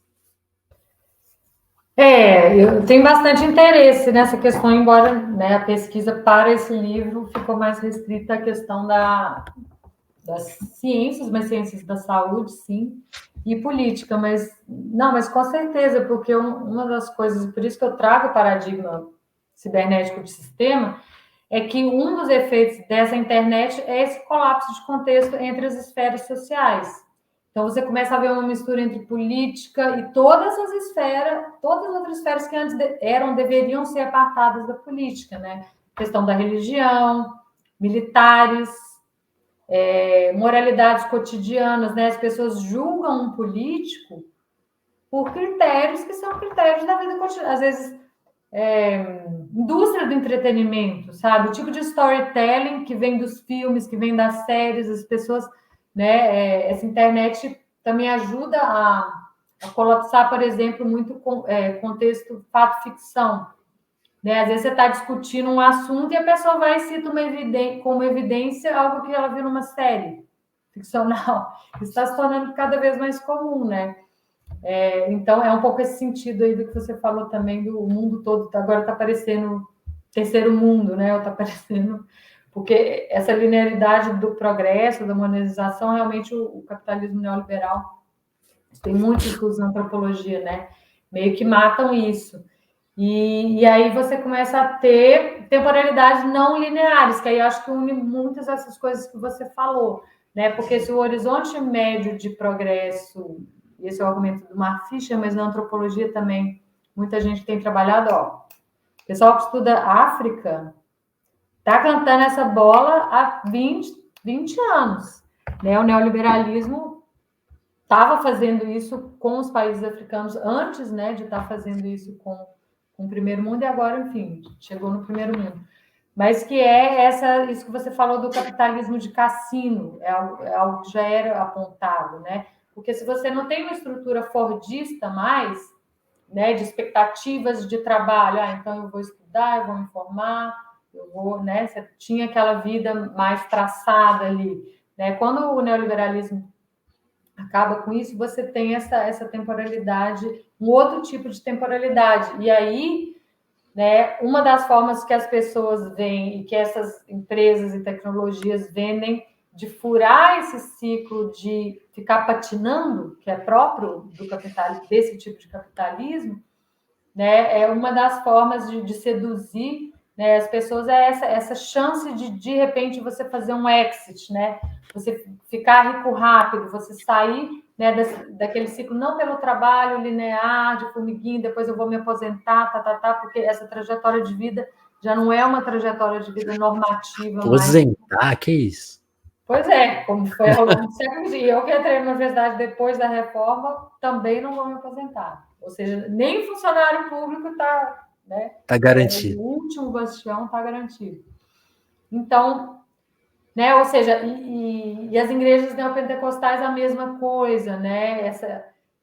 Eu tenho bastante interesse nessa questão, embora, né, a pesquisa para esse livro ficou mais restrita à questão das ciências, mas ciências da saúde, sim, e política, mas não, mas com certeza, porque uma das coisas, por isso que eu trago o paradigma cibernético de sistema, é que um dos efeitos dessa internet é esse colapso de contexto entre as esferas sociais. Então você começa a ver uma mistura entre política e todas as esferas, todas as outras esferas que antes deveriam ser apartadas da política, né? Questão da religião, militares, moralidades cotidianas, né? As pessoas julgam um político por critérios que são critérios da vida cotidiana. Às vezes, indústria do entretenimento, sabe? O tipo de storytelling que vem dos filmes, que vem das séries, as pessoas, né? Essa internet também ajuda a colapsar, por exemplo, muito contexto fato-ficção. Né? Às vezes você está discutindo um assunto e a pessoa vai e cita como evidência algo que ela viu numa série ficcional. Isso está se tornando cada vez mais comum, né? Então, é um pouco esse sentido aí do que você falou também, do mundo todo. Agora está aparecendo terceiro mundo, né? Está aparecendo... Porque essa linearidade do progresso, da modernização, realmente o capitalismo neoliberal, tem muitos estudos na antropologia, né? Meio que matam isso. E aí você começa a ter temporalidades não lineares, que aí eu acho que une muitas dessas coisas que você falou, né? Porque se o horizonte médio de progresso, esse é o argumento do Mark Fisher, mas na antropologia também muita gente tem trabalhado, ó, o pessoal que estuda África está cantando essa bola há 20 anos, né? O neoliberalismo estava fazendo isso com os países africanos antes, né, de estar fazendo isso com o primeiro mundo, e agora, enfim, chegou no primeiro mundo. Mas que isso que você falou do capitalismo de cassino, é algo que já era apontado, né? Porque se você não tem uma estrutura fordista mais, né, de expectativas de trabalho, então eu vou estudar, eu vou me formar, eu vou, né? Você tinha aquela vida mais traçada ali, né? Quando o neoliberalismo acaba com isso, você tem essa temporalidade, um outro tipo de temporalidade. E aí, né, uma das formas que as pessoas veem e que essas empresas e tecnologias vendem de furar esse ciclo de ficar patinando, que é próprio do capitalismo, desse tipo de capitalismo, né, é uma das formas de seduzir, né, as pessoas, é essa chance de repente você fazer um exit, né, você ficar rico rápido, você sair, né, daquele ciclo, não pelo trabalho linear de formiguinha, depois eu vou me aposentar, porque essa trajetória de vida já não é uma trajetória de vida normativa mais. Aposentar, que isso? Pois é, como foi ao longo do século XX. Eu que entrei na universidade depois da reforma, também não vou me aposentar. Ou seja, nem funcionário público está, né? Tá garantido. O último bastião está garantido. Então, né? Ou seja, e as igrejas neopentecostais a mesma coisa, né?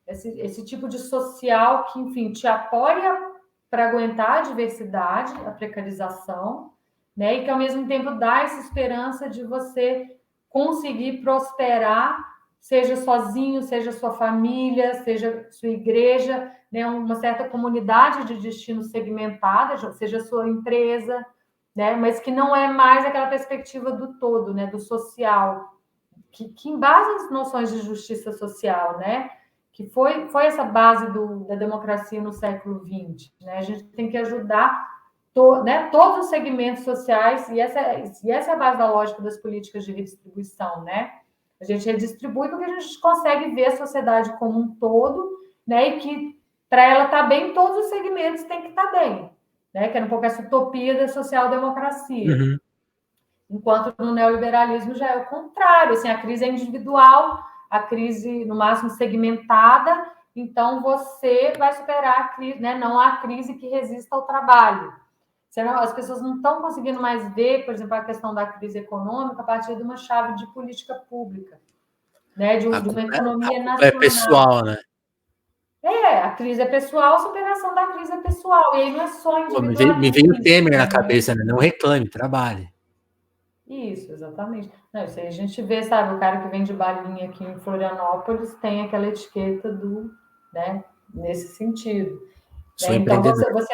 Esse tipo de social que, enfim, te apoia para aguentar a diversidade, a precarização, né? E que ao mesmo tempo dá essa esperança de você conseguir prosperar, seja sozinho, seja sua família, seja sua igreja, né? Uma certa comunidade de destino segmentada, seja sua empresa, né? Mas que não é mais aquela perspectiva do todo, né? Do social, que embasa as noções de justiça social, né? Que foi essa base da democracia no século XX, né? A gente tem que ajudar né, todos os segmentos sociais, e essa é a base da lógica das políticas de redistribuição, né? A gente redistribui porque a gente consegue ver a sociedade como um todo, né? E que para ela estar bem, todos os segmentos têm que estar bem, né? Que é um pouco essa utopia da social-democracia. Uhum. Enquanto no neoliberalismo já é o contrário, assim, a crise é individual, a crise, no máximo, segmentada, então você vai superar a crise, né? Não há crise que resista ao trabalho. Senão, as pessoas não estão conseguindo mais ver, por exemplo, a questão da crise econômica a partir de uma chave de política pública, né? De uma economia A culpa é nacional. pessoal, né? A crise é pessoal, a superação da crise é pessoal, e aí não é só Me veio o individualista, Temer na né? cabeça, né? Não reclame, trabalhe. Isso, exatamente. Não, isso aí a gente vê, sabe, o cara que vende balinha aqui em Florianópolis tem aquela etiqueta do, né, nesse sentido. Sou Então, empreendedor.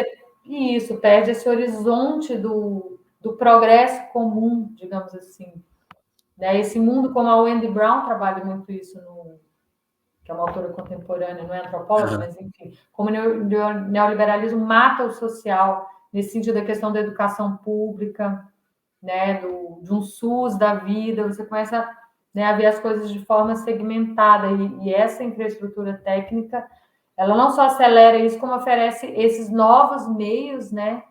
isso, perde esse horizonte do progresso comum, digamos assim. Né? Esse mundo, como a Wendy Brown trabalha muito isso, que é uma autora contemporânea, não é antropóloga, mas enfim, como o neoliberalismo mata o social, nesse sentido da questão da educação pública, né, de um SUS da vida, você começa, né, a ver as coisas de forma segmentada, e essa infraestrutura técnica, ela não só acelera isso, como oferece esses novos meios, né,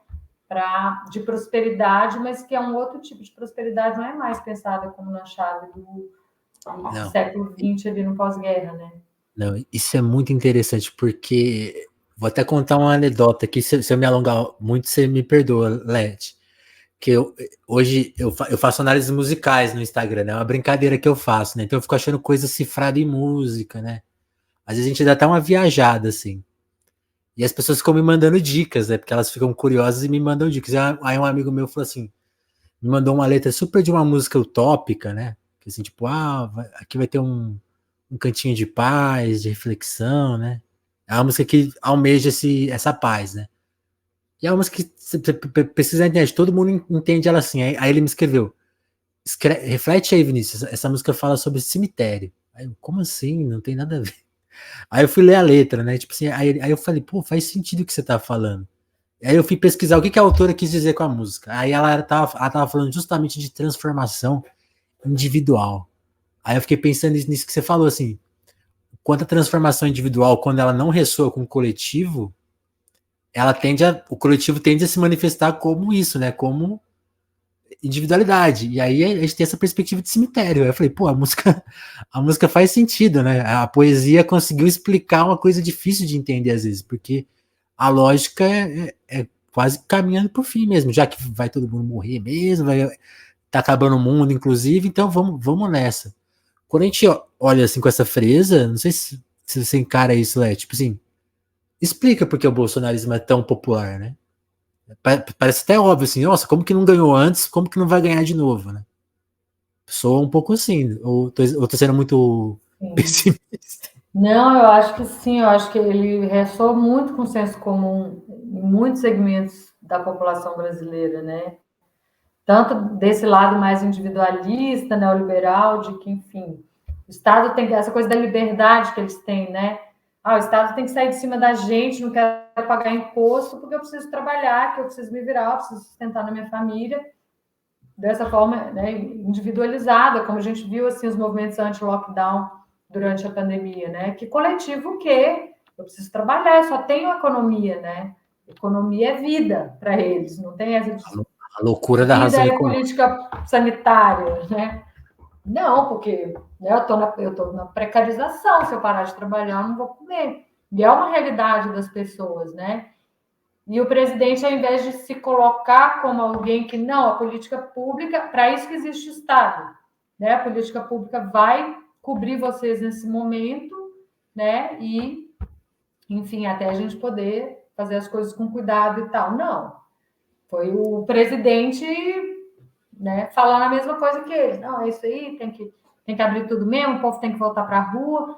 de prosperidade, mas que é um outro tipo de prosperidade, não é mais pensada como na chave do Não, século XX ali no pós-guerra, né? não, isso é muito interessante, porque vou até contar uma anedota aqui, se eu me alongar muito, você me perdoa, Leti, que hoje eu faço análises musicais no Instagram, né? É uma brincadeira que eu faço, né? Então eu fico achando coisa cifrada em música, né? Às vezes a gente dá até uma viajada, assim. E as pessoas ficam me mandando dicas, né? Porque elas ficam curiosas e me mandam dicas. Aí um amigo meu falou assim, me mandou uma letra super de uma música utópica, né? Que assim, tipo, aqui vai ter um cantinho de paz, de reflexão, né? É uma música que almeja essa paz, né? E é uma música que você precisa na internet, todo mundo entende ela assim. Aí ele me escreveu, reflete aí, Vinícius, essa música fala sobre cemitério. Aí eu, como assim? Não tem nada a ver. Aí eu fui ler a letra, né? Tipo assim, aí eu falei, pô, faz sentido o que você tá falando. Aí eu fui pesquisar o que a autora quis dizer com a música. Aí ela tava falando justamente de transformação individual. Aí eu fiquei pensando nisso que você falou, assim, quanto a transformação individual, quando ela não ressoa com o coletivo, o coletivo tende a se manifestar como isso, né? Como individualidade. E aí a gente tem essa perspectiva de cemitério. Aí eu falei, pô, a música faz sentido, né? A poesia conseguiu explicar uma coisa difícil de entender às vezes, porque a lógica é quase caminhando pro fim mesmo, já que vai todo mundo morrer mesmo, tá acabando o mundo, inclusive, então vamos nessa. Quando a gente olha assim com essa freza, não sei se você encara isso, tipo assim, explica porque o bolsonarismo é tão popular, né? Parece até óbvio assim, nossa, como que não ganhou antes, como que não vai ganhar de novo, né? Sou um pouco assim, ou tô sendo muito Sim. pessimista. Não, eu acho que sim, eu acho que ele ressoa muito com o senso comum em muitos segmentos da população brasileira, né? Tanto desse lado mais individualista, neoliberal, de que, enfim, o Estado tem essa coisa da liberdade que eles têm, né? O Estado tem que sair de cima da gente, não quero pagar imposto porque eu preciso trabalhar, que eu preciso me virar, eu preciso sustentar na minha família, dessa forma, né, individualizada, como a gente viu assim os movimentos anti-lockdown durante a pandemia, né? Que coletivo o quê? Eu preciso trabalhar, eu só tenho economia, né? Economia é vida para eles, não tem essa de A loucura da vida razão é econômica. política sanitária, né? Não, porque né, eu tô na precarização, se eu parar de trabalhar, eu não vou comer. E é uma realidade das pessoas, né? E o presidente, ao invés de se colocar como alguém que, não, a política pública, para isso que existe o Estado, né? A política pública vai cobrir vocês nesse momento, né? E, enfim, até a gente poder fazer as coisas com cuidado e tal. Não. Foi o presidente, né, falando a mesma coisa que ele. Não, é isso aí, tem que abrir tudo mesmo, o povo tem que voltar para a rua.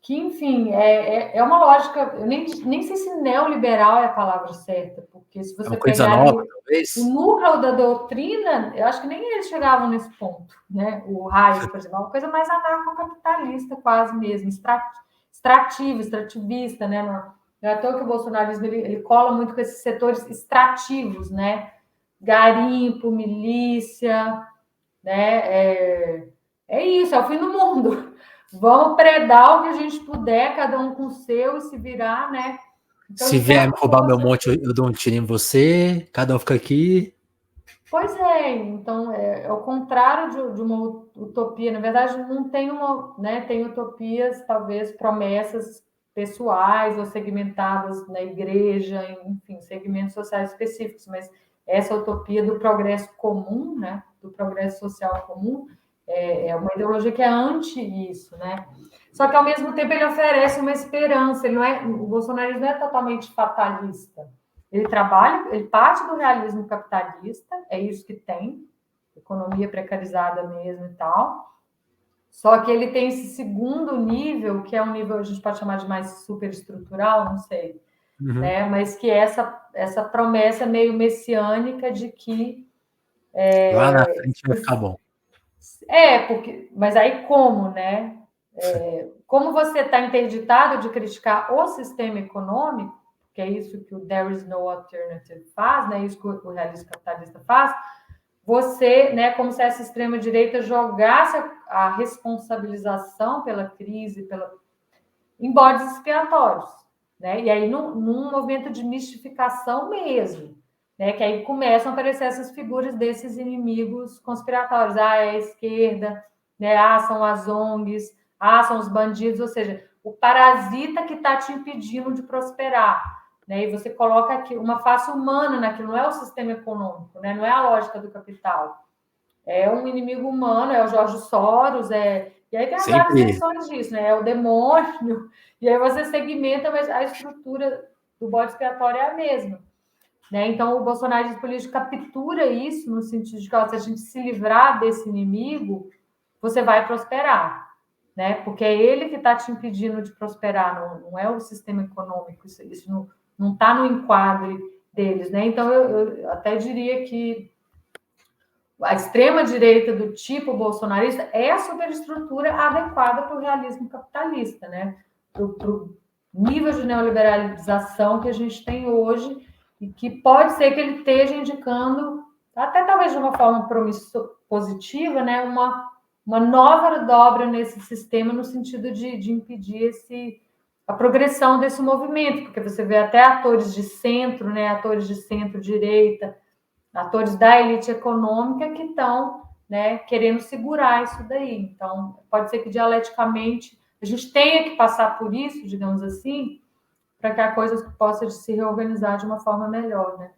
Que, enfim, é uma lógica, eu nem sei se neoliberal é a palavra certa, porque se É uma você coisa pegar ali nova, o talvez. núcleo da doutrina, eu acho que nem eles chegavam nesse ponto, né? O Hayek, por exemplo, é uma coisa mais anarcocapitalista quase mesmo, extrativista, né? Não é à toa que o bolsonarismo ele cola muito com esses setores extrativos, né? Garimpo, milícia, né? É isso, é o fim do mundo. Vamos predar o que a gente puder, cada um com o seu e se virar, né? Então, Se isso é vier me uma roubar meu força. monte, eu dou um tiro em você, cada um fica aqui. Pois é, então é o contrário de uma utopia. Na verdade, não tem uma, né? Tem utopias, talvez promessas pessoais ou segmentadas na igreja, enfim, segmentos sociais específicos, mas essa utopia do progresso comum, né? Do progresso social comum, é uma ideologia que é anti isso, né? Só que ao mesmo tempo ele oferece uma esperança. Ele não é, o bolsonarismo não é totalmente fatalista. Ele trabalha, ele parte do realismo capitalista, é isso que tem, economia precarizada mesmo e tal. Só que ele tem esse segundo nível, que é um nível, a gente pode chamar de mais superestrutural, não sei, né? Mas que essa promessa meio messiânica de que lá na frente vai ficar bom. mas aí como, né? Como você está interditado de criticar o sistema econômico, que é isso que o There is no alternative faz, né? Isso que o realismo capitalista faz, você, né, como se essa extrema-direita jogasse a responsabilização pela crise, em bodes expiatórios, né? E aí num movimento de mistificação mesmo, né? Que aí começam a aparecer essas figuras desses inimigos conspiratórios. É a esquerda, né? São as ONGs, são os bandidos, ou seja, o parasita que está te impedindo de prosperar. Né? E você coloca aqui uma face humana naquilo, não é o sistema econômico, né? Não é a lógica do capital. É um inimigo humano, é o Jorge Soros, e aí tem as várias versões disso, né? É o demônio, e aí você segmenta, mas a estrutura do bode expiatório é a mesma. Né? Então, o bolsonarismo político captura isso no sentido de que, se a gente se livrar desse inimigo, você vai prosperar. Né? Porque é ele que está te impedindo de prosperar, não é o sistema econômico, isso não está no enquadre deles. Né? Então, eu até diria que a extrema-direita do tipo bolsonarista é a superestrutura adequada para o realismo capitalista, né? Para o nível de neoliberalização que a gente tem hoje e que pode ser que ele esteja indicando, até talvez de uma forma positiva, né? Uma nova dobra nesse sistema no sentido de impedir a progressão desse movimento, porque você vê até atores de centro, né? Atores de centro-direita, atores da elite econômica que estão, né, querendo segurar isso daí. Então, pode ser que dialeticamente a gente tenha que passar por isso, digamos assim, para que a coisa possa se reorganizar de uma forma melhor, né?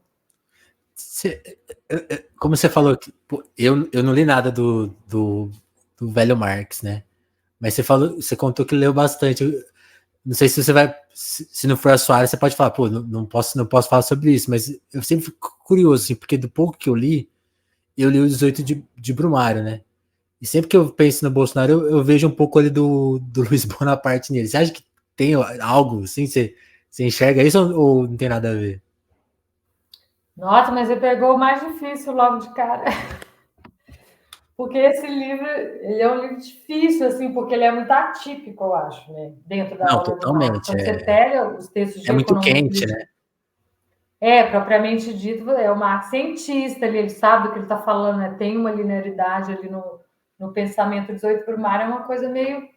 Como você falou, eu não li nada do velho Marx, né? Mas você contou que leu bastante. Não sei se você vai, se não for a sua área, você pode falar, não posso falar sobre isso, mas eu sempre fico curioso, assim, porque do pouco que eu li o 18 de Brumário, né? E sempre que eu penso no Bolsonaro, eu vejo um pouco ali do Luiz Bonaparte nele. Você acha que tem algo assim? Você enxerga isso ou não tem nada a ver? Nossa, mas você pegou o mais difícil logo de cara. Porque esse livro, ele é um livro difícil, assim, porque ele é muito atípico, eu acho, né? Dentro da obra do Marx. Quando você pega os textos de muito economia quente, política, né? Propriamente dito, é o Marx cientista, ele sabe do que ele está falando, né? Tem uma linearidade ali no pensamento 18 Brumário, é uma coisa meio,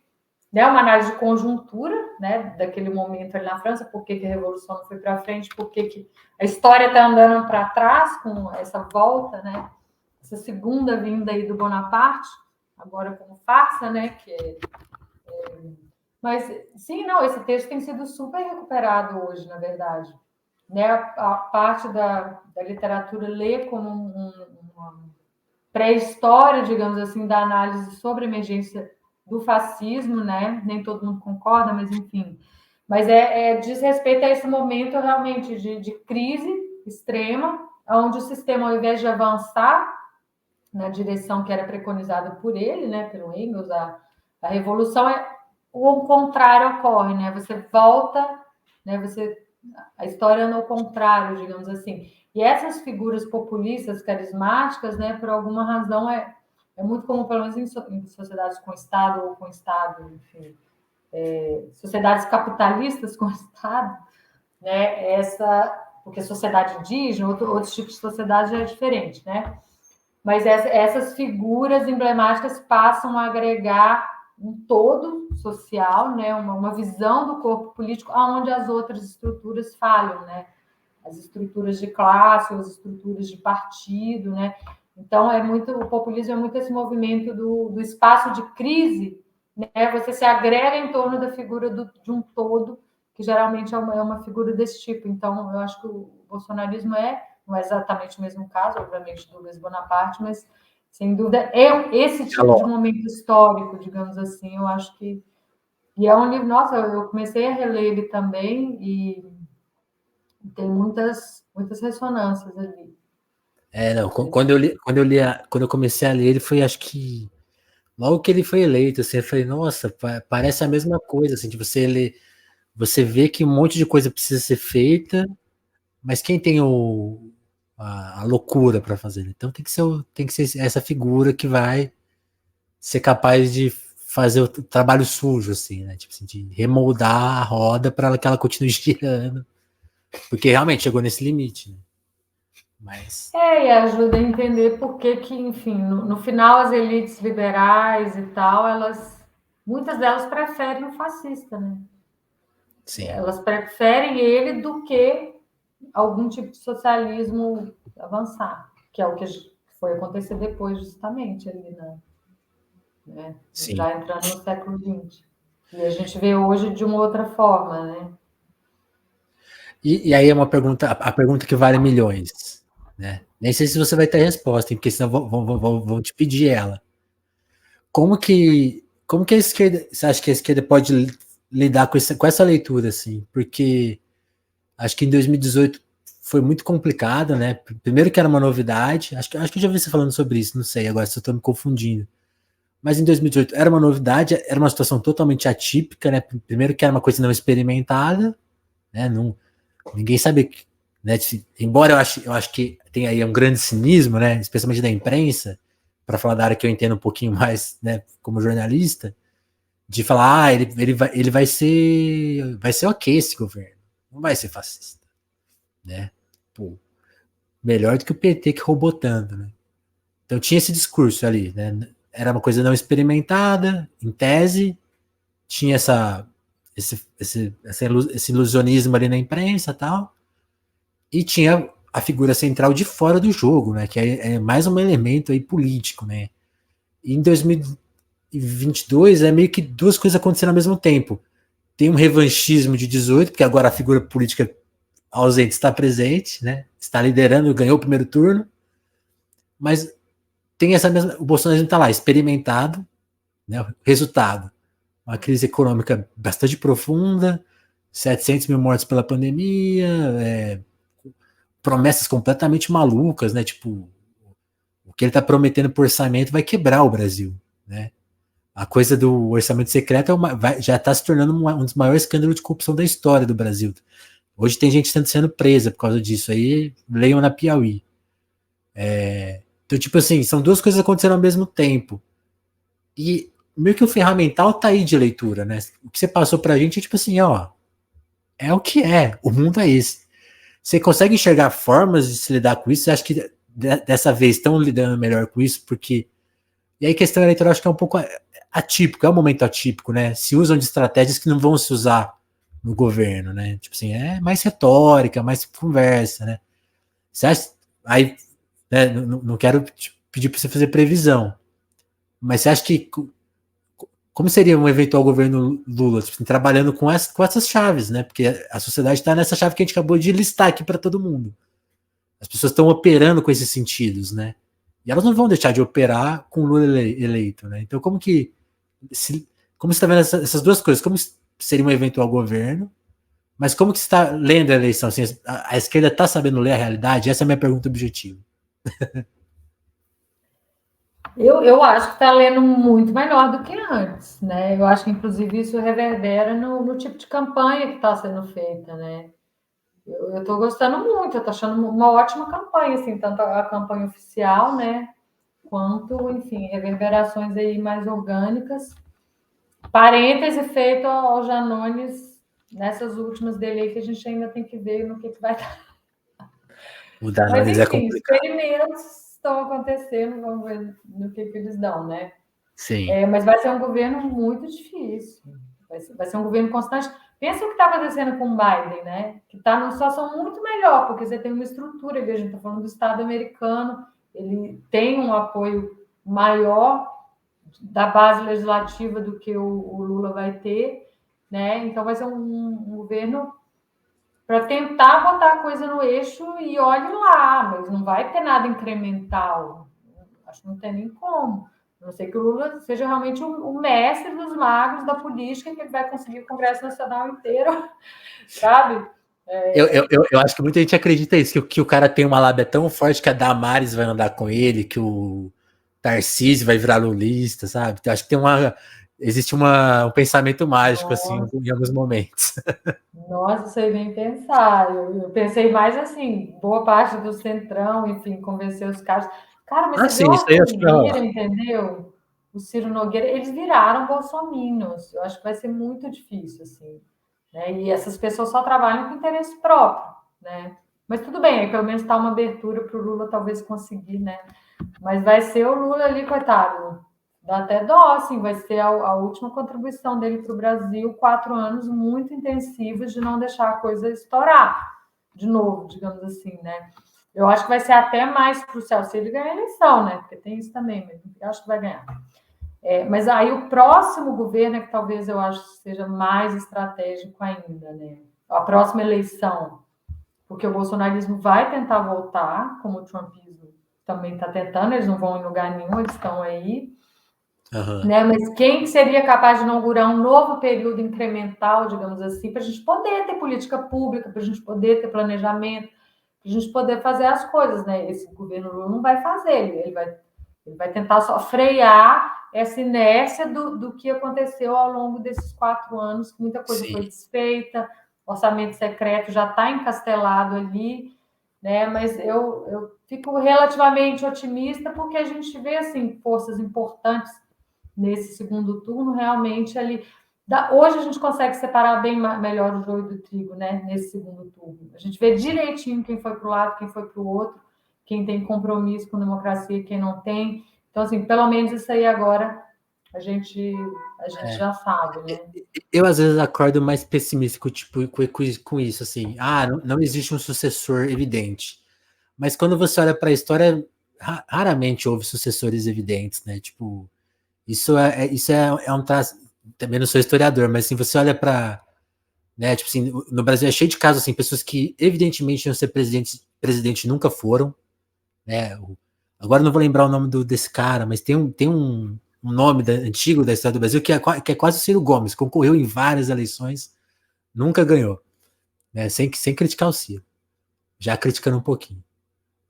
né? Uma análise de conjuntura, né? Daquele momento ali na França, por que a Revolução não foi para frente, por que a história está andando para trás com essa volta, né? Essa segunda vinda aí do Bonaparte, agora como farsa, né? Mas, sim, não, esse texto tem sido super recuperado hoje, na verdade. Né? A parte da literatura lê como uma pré-história, digamos assim, da análise sobre a emergência do fascismo, né? Nem todo mundo concorda, mas enfim. Mas diz respeito a esse momento realmente de crise extrema, onde o sistema, ao invés de avançar na direção que era preconizada por ele, né, pelo Engels, a revolução o contrário ocorre, né? Você volta, né? A história é no contrário, digamos assim. E essas figuras populistas, carismáticas, né? Por alguma razão é muito comum, pelo menos em sociedades com Estado ou com Estado, enfim, sociedades capitalistas com Estado, né? Porque sociedade indígena, outros tipos de sociedade já é diferente, né? Mas essas figuras emblemáticas passam a agregar um todo social, né? Uma visão do corpo político, aonde as outras estruturas falham, né? As estruturas de classe, as estruturas de partido, né? Então, o populismo é muito esse movimento do espaço de crise, né? Você se agrega em torno da figura de um todo, que geralmente é uma figura desse tipo. Então, eu acho que o bolsonarismo não é exatamente o mesmo caso, obviamente, do Luiz Bonaparte, mas, sem dúvida, é esse tipo de momento histórico, digamos assim, eu acho que... E é um livro... Nossa, eu comecei a reler ele também e tem muitas ressonâncias ali. Não, quando eu comecei a ler, ele foi, acho que logo que ele foi eleito, assim, eu falei, nossa, parece a mesma coisa, assim, de você ler você vê que um monte de coisa precisa ser feita, mas quem tem a loucura para fazer? Então tem que ser essa figura que vai ser capaz de fazer o trabalho sujo, assim, né? Tipo assim, de remoldar a roda para que ela continue girando. Porque realmente chegou nesse limite, né? Mas... E ajuda a entender por que, enfim, no final as elites liberais e tal, muitas delas preferem o fascista, né? Sim. Elas preferem ele do que algum tipo de socialismo avançar, que é o que foi acontecer depois, justamente, ali, né? Já entrando no século XX. E a gente vê hoje de uma outra forma, né? E aí é uma pergunta, a pergunta que vale milhões, né? Nem sei se você vai ter resposta, hein, porque senão vão te pedir ela. Como que a esquerda, você acha que a esquerda pode lidar com essa leitura, assim? Porque acho que em 2018 foi muito complicado, né? Primeiro que era uma novidade, acho que eu já vi você falando sobre isso, não sei agora se eu estou me confundindo. Mas em 2018 era uma novidade, era uma situação totalmente atípica, né? Primeiro que era uma coisa não experimentada, né? Não, ninguém sabe, né? Embora eu acho que tem aí um grande cinismo, né? Especialmente da imprensa, para falar da área que eu entendo um pouquinho mais, né? Como jornalista, de falar, ele vai ser ok esse governo, não vai ser fascista, né? Pô, melhor do que o PT que roubou tanto, né? Então tinha esse discurso ali, né? Era uma coisa não experimentada, em tese, tinha esse ilusionismo ali na imprensa e tal, e tinha a figura central de fora do jogo, né? Que é mais um elemento aí político, né? E em 2022 é meio que duas coisas acontecendo ao mesmo tempo. Tem um revanchismo de 18, porque agora a figura política ausente está presente, né? Está liderando, ganhou o primeiro turno, mas tem essa mesma. O Bolsonaro está lá, experimentado, né? O resultado: uma crise econômica bastante profunda, 700 mil mortes pela pandemia, promessas completamente malucas, né? Tipo, o que ele está prometendo por orçamento vai quebrar o Brasil, né? A coisa do orçamento secreto já está se tornando um dos maiores escândalos de corrupção da história do Brasil. Hoje tem gente sendo presa por causa disso aí, leiam na Piauí. Então, tipo assim, são duas coisas acontecendo ao mesmo tempo. E meio que o ferramental tá aí de leitura, né? O que você passou pra gente é tipo assim, ó, é o que é, o mundo é esse. Você consegue enxergar formas de se lidar com isso? Você acha que dessa vez estão lidando melhor com isso? Porque. E aí, questão eleitoral, acho que é um pouco atípico, é um momento atípico, né? Se usam de estratégias que não vão se usar no governo, né? Tipo assim, é mais retórica, mais conversa, né? Você acha. Aí, né, não quero pedir para você fazer previsão, mas você acha que. Como seria um eventual governo Lula, tipo, assim, trabalhando com essas chaves, né? Porque a sociedade está nessa chave que a gente acabou de listar aqui para todo mundo. As pessoas estão operando com esses sentidos, né? E elas não vão deixar de operar com o Lula eleito, né? Então, como você está vendo essas duas coisas? Como seria um eventual governo, mas como que você está lendo a eleição? Assim, a esquerda está sabendo ler a realidade? Essa é a minha pergunta objetiva. Eu acho que está lendo muito melhor do que antes, né? Eu acho que, inclusive, isso reverbera no tipo de campanha que está sendo feita, né? Eu estou gostando muito, eu estou achando uma ótima campanha, assim, tanto a campanha oficial, né? Quanto, enfim, reverberações aí mais orgânicas. Parêntese feito ao Janones nessas últimas dele que a gente ainda tem que ver no que vai dar. O da Mas, análise é enfim, complicado. experimentos estão acontecendo, vamos ver no que eles dão, né? Sim. Mas vai ser um governo muito difícil. Vai ser um governo constante. Pensa o que está acontecendo com o Biden, né? Que está numa situação muito melhor, porque você tem uma estrutura, a gente está falando do Estado americano, ele tem um apoio maior da base legislativa do que o Lula vai ter, né? Então vai ser um governo para tentar botar a coisa no eixo e olhe lá, mas não vai ter nada incremental. Acho que não tem nem como. A não ser que o Lula seja realmente o mestre dos magos da política, que ele vai conseguir o Congresso Nacional inteiro, sabe? Eu acho que muita gente acredita isso, que o cara tem uma lábia tão forte que a Damares vai andar com ele, que o Tarcísio vai virar lulista, sabe? Eu acho que tem existe um pensamento mágico, assim, Nossa, em alguns momentos. nossa, sei nem pensar. Eu pensei mais assim, boa parte do Centrão, enfim, convencer os caras. Cara, mas Ah, você vê sim, o isso aí eu acho Arthur que vai Lira, rolar. entendeu? O Ciro Nogueira, eles viraram bolsominions. Eu acho que vai ser muito difícil, assim. Né? E essas pessoas só trabalham com interesse próprio, né? Mas tudo bem, aí pelo menos está uma abertura para o Lula talvez conseguir, né? Mas vai ser o Lula ali, coitado. Dá até dó, assim, vai ser a última contribuição dele para o Brasil, 4 anos muito intensivos de não deixar a coisa estourar de novo, digamos assim, né? Eu acho que vai ser até mais crucial se ele ganhar a eleição, né? Porque tem isso também, mas eu acho que vai ganhar. Mas aí o próximo governo é que talvez eu acho que seja mais estratégico ainda, né? A próxima eleição, porque o bolsonarismo vai tentar voltar, como o trumpismo também está tentando, eles não vão em lugar nenhum, eles estão aí, Aham. né? Mas quem seria capaz de inaugurar um novo período incremental, digamos assim, para a gente poder ter política pública, para a gente poder ter planejamento, para a gente poder fazer as coisas, né? Esse governo Lula não vai fazer, ele vai tentar só frear essa inércia do que aconteceu ao longo desses 4 anos, que muita coisa foi Sim. desfeita, orçamento secreto já está encastelado ali, né? Mas eu fico relativamente otimista porque a gente vê assim forças importantes nesse segundo turno, realmente ali. Hoje a gente consegue separar bem melhor o joio do trigo, né? Nesse segundo turno. A gente vê direitinho quem foi para o lado, quem foi para o outro, quem tem compromisso com democracia, quem não tem. Então, assim, pelo menos isso aí agora a gente, a gente É. já sabe, né? Eu, às vezes, acordo mais pessimístico, tipo, com isso, assim. Ah, não existe um sucessor evidente. Mas quando você olha para a história, raramente houve sucessores evidentes, né? Tipo, isso é um traço. Também não sou historiador, mas assim, você olha para, né? Tipo assim, no Brasil é cheio de casos assim, pessoas que evidentemente iam ser presidente nunca foram, né? Agora eu não vou lembrar o nome desse cara, mas tem um nome antigo da história do Brasil que é quase o Ciro Gomes, concorreu em várias eleições, nunca ganhou, né? Sem criticar o Ciro, já criticando um pouquinho.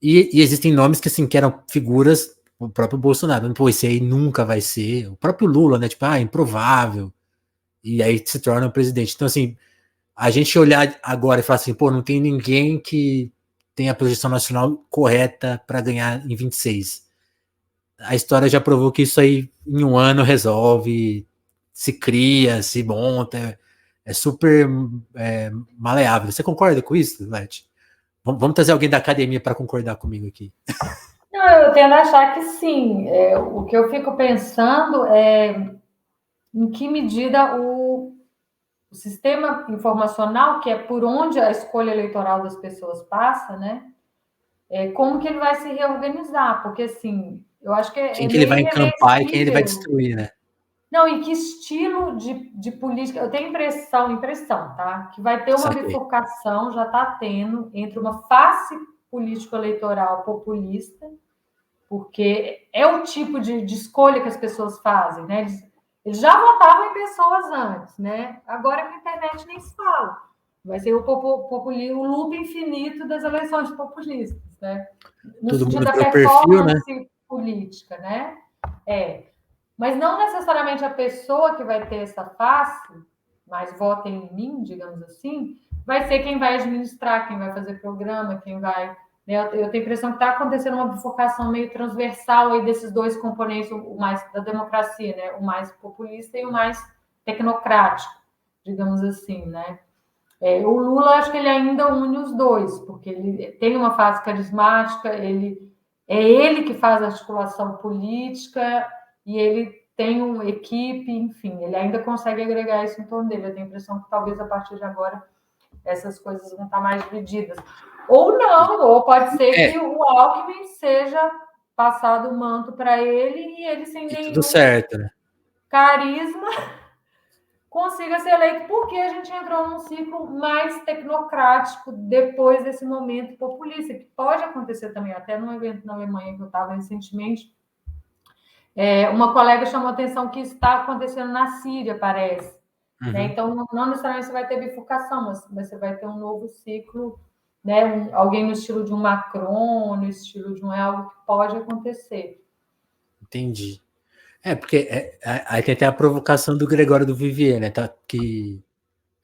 E existem nomes que, assim, que eram figuras, o próprio Bolsonaro, pô, esse aí nunca vai ser, o próprio Lula, né, tipo, improvável, e aí se torna o presidente. Então, assim, a gente olhar agora e falar assim, pô, não tem ninguém que tenha a projeção nacional correta para ganhar em 26. A história já provou que isso aí em um ano resolve, se cria, se monta, é super maleável. Você concorda com isso, Leti? Vamos trazer alguém da academia para concordar comigo aqui. Não, eu tendo a achar que sim. O que eu fico pensando é em que medida o sistema informacional, que é por onde a escolha eleitoral das pessoas passa, né? Como que ele vai se reorganizar? Porque, assim, eu acho que é Quem que ele meio vai encampar e quem ele vai irreversível. destruir, né? Não, e que estilo de política. Eu tenho impressão, tá? Que vai ter uma Saquei. bifurcação, já está tendo, entre uma face político-eleitoral populista, porque é o tipo de escolha que as pessoas fazem, né? Eles já votavam em pessoas antes, né? Agora com a internet nem se fala. Vai ser o loop infinito das eleições populistas, né? No Todo sentido mundo da pelo perfil, né? performance política, né? Mas não necessariamente a pessoa que vai ter essa face, mas votem em mim, digamos assim, vai ser quem vai administrar, quem vai fazer programa, quem vai. Né? Eu tenho a impressão que está acontecendo uma bifurcação meio transversal aí desses dois componentes, o mais da democracia, né? O mais populista e o mais tecnocrático, digamos assim, né? O Lula, acho que ele ainda une os dois, porque ele tem uma fase carismática, é ele que faz a articulação política e ele tem uma equipe, enfim, ele ainda consegue agregar isso em torno dele. Eu tenho a impressão que talvez a partir de agora essas coisas vão estar mais divididas. Ou não, ou pode ser É, que o Alckmin seja passado o manto para ele e ele sem e tudo nenhum certo, né? carisma consiga ser eleito, porque a gente entrou num ciclo mais tecnocrático depois desse momento populista, que pode acontecer também, até num evento na Alemanha que eu estava recentemente, uma colega chamou a atenção que isso está acontecendo na Síria, parece. Né? Uhum. Então, não necessariamente você vai ter bifurcação, mas você vai ter um novo ciclo, né? Alguém no estilo de um Macron, no estilo de um algo que pode acontecer. Entendi. Porque aí tem até a provocação do Gregório do Vivier, né? Tá, que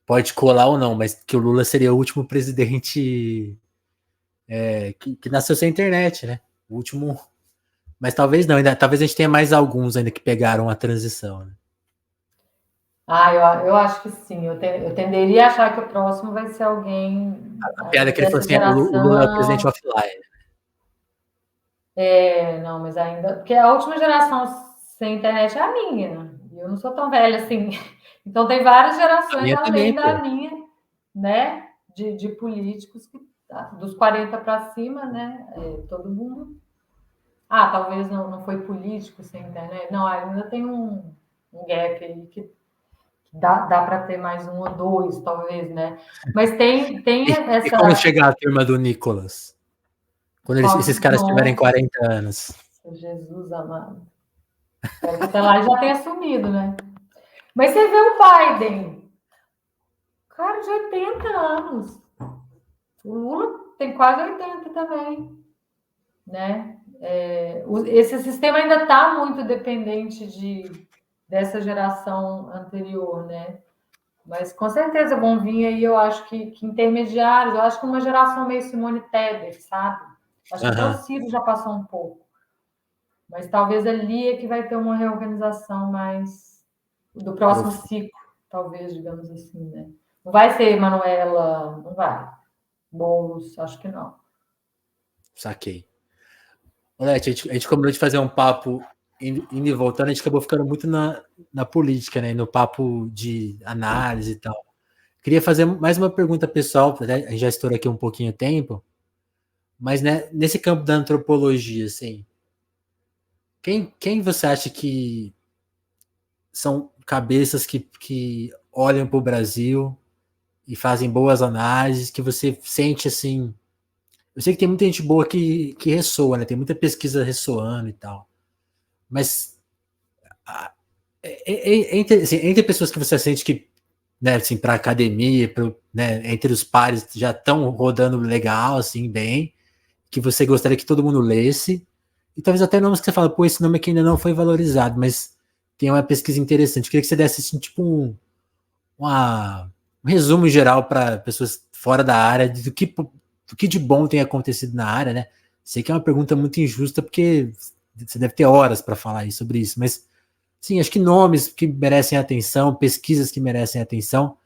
pode colar ou não, mas que o Lula seria o último presidente que nasceu sem internet, né? O último. Mas talvez não, talvez a gente tenha mais alguns ainda que pegaram a transição, né? Eu acho que sim. Eu tenderia a achar que o próximo vai ser alguém A piada é ainda que ele falou dessa assim: o Lula é o presidente geração. offline. Não, mas ainda. Porque a última geração sem internet é a minha. E eu não sou tão velha assim. Então, tem várias A gerações minha também, além da pô. minha, né? De políticos que, dos 40 para cima, né? Todo mundo. Talvez não foi político sem internet. Não, ainda tem um gap aí que dá para ter mais um ou dois, talvez, né? Mas tem E quando essa. chegar a turma do Nicolas? Quando esses caras tiverem Nossa, 40 anos. Jesus amado. Espero que até lá ele já tenha sumido, né? Mas você vê o Biden, cara de 80 anos. O Lula tem quase 80 também, né? Esse sistema ainda está muito dependente dessa geração anterior, né? Mas com certeza vão vir aí, eu acho que intermediários, eu acho que uma geração meio Simone Tebet, sabe? Acho que até o Aham. Ciro já passou um pouco. Mas talvez ali é que vai ter uma reorganização mais do próximo Profundo. ciclo, talvez, digamos assim, né? Não vai ser Manuela, não vai. Boulos, acho que não. Saquei. Olete, a gente combinou de fazer um papo indo e voltando, a gente acabou ficando muito na política, né? No papo de análise e tal. Queria fazer mais uma pergunta pessoal, né? A gente já estourou aqui um pouquinho o tempo, mas né, nesse campo da antropologia, assim, quem você acha que são cabeças que olham para o Brasil e fazem boas análises, que você sente assim. Eu sei que tem muita gente boa que ressoa, né? Tem muita pesquisa ressoando e tal. Mas entre pessoas que você sente que, né, assim, para academia, né, entre os pares já estão rodando legal, assim, bem, que você gostaria que todo mundo lesse, e talvez até nomes que você fala, pô, esse nome aqui ainda não foi valorizado, mas tem uma pesquisa interessante. Eu queria que você desse, assim, tipo, um resumo geral para pessoas fora da área do que de bom tem acontecido na área, né? Sei que é uma pergunta muito injusta, porque você deve ter horas para falar aí sobre isso, mas sim, acho que nomes que merecem atenção, pesquisas que merecem atenção,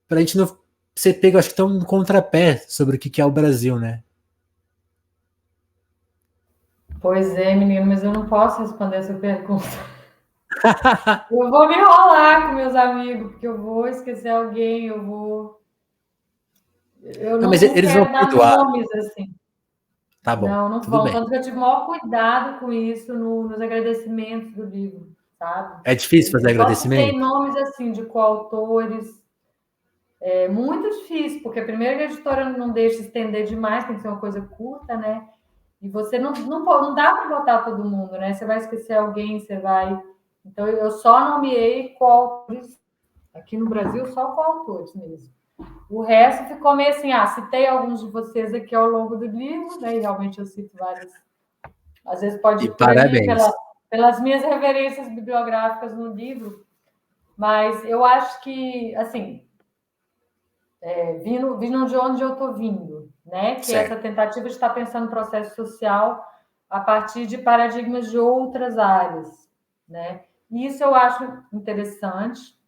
para a gente não ser pego, acho que tão no contrapé sobre o que é o Brasil, né? Pois é, menino, mas eu não posso responder essa pergunta. Eu vou me enrolar com meus amigos, porque eu vou esquecer alguém, eu Não, mas não eles vão quero dar perdoar. nomes assim. Tá bom, Não, não tudo vão. bem. Tanto que eu tive o maior cuidado com isso nos agradecimentos do livro, sabe? É difícil fazer Eu só citei agradecimento? nomes assim de coautores. É muito difícil, porque primeiro que a editora não deixa estender demais, tem que ser uma coisa curta, né? E você não dá para botar todo mundo, né? Você vai esquecer alguém, você vai. Então, eu só nomeei coautores, aqui no Brasil, só coautores mesmo. O resto ficou meio assim, citei alguns de vocês aqui ao longo do livro, né? E realmente eu cito vários. Às vezes pode E ir por ali, parabéns. pelas minhas referências bibliográficas no livro, mas eu acho que, assim, vindo de onde eu estou vindo, né? Que é essa Certo. tentativa de estar pensando o processo social a partir de paradigmas de outras áreas, né? E isso eu acho interessante,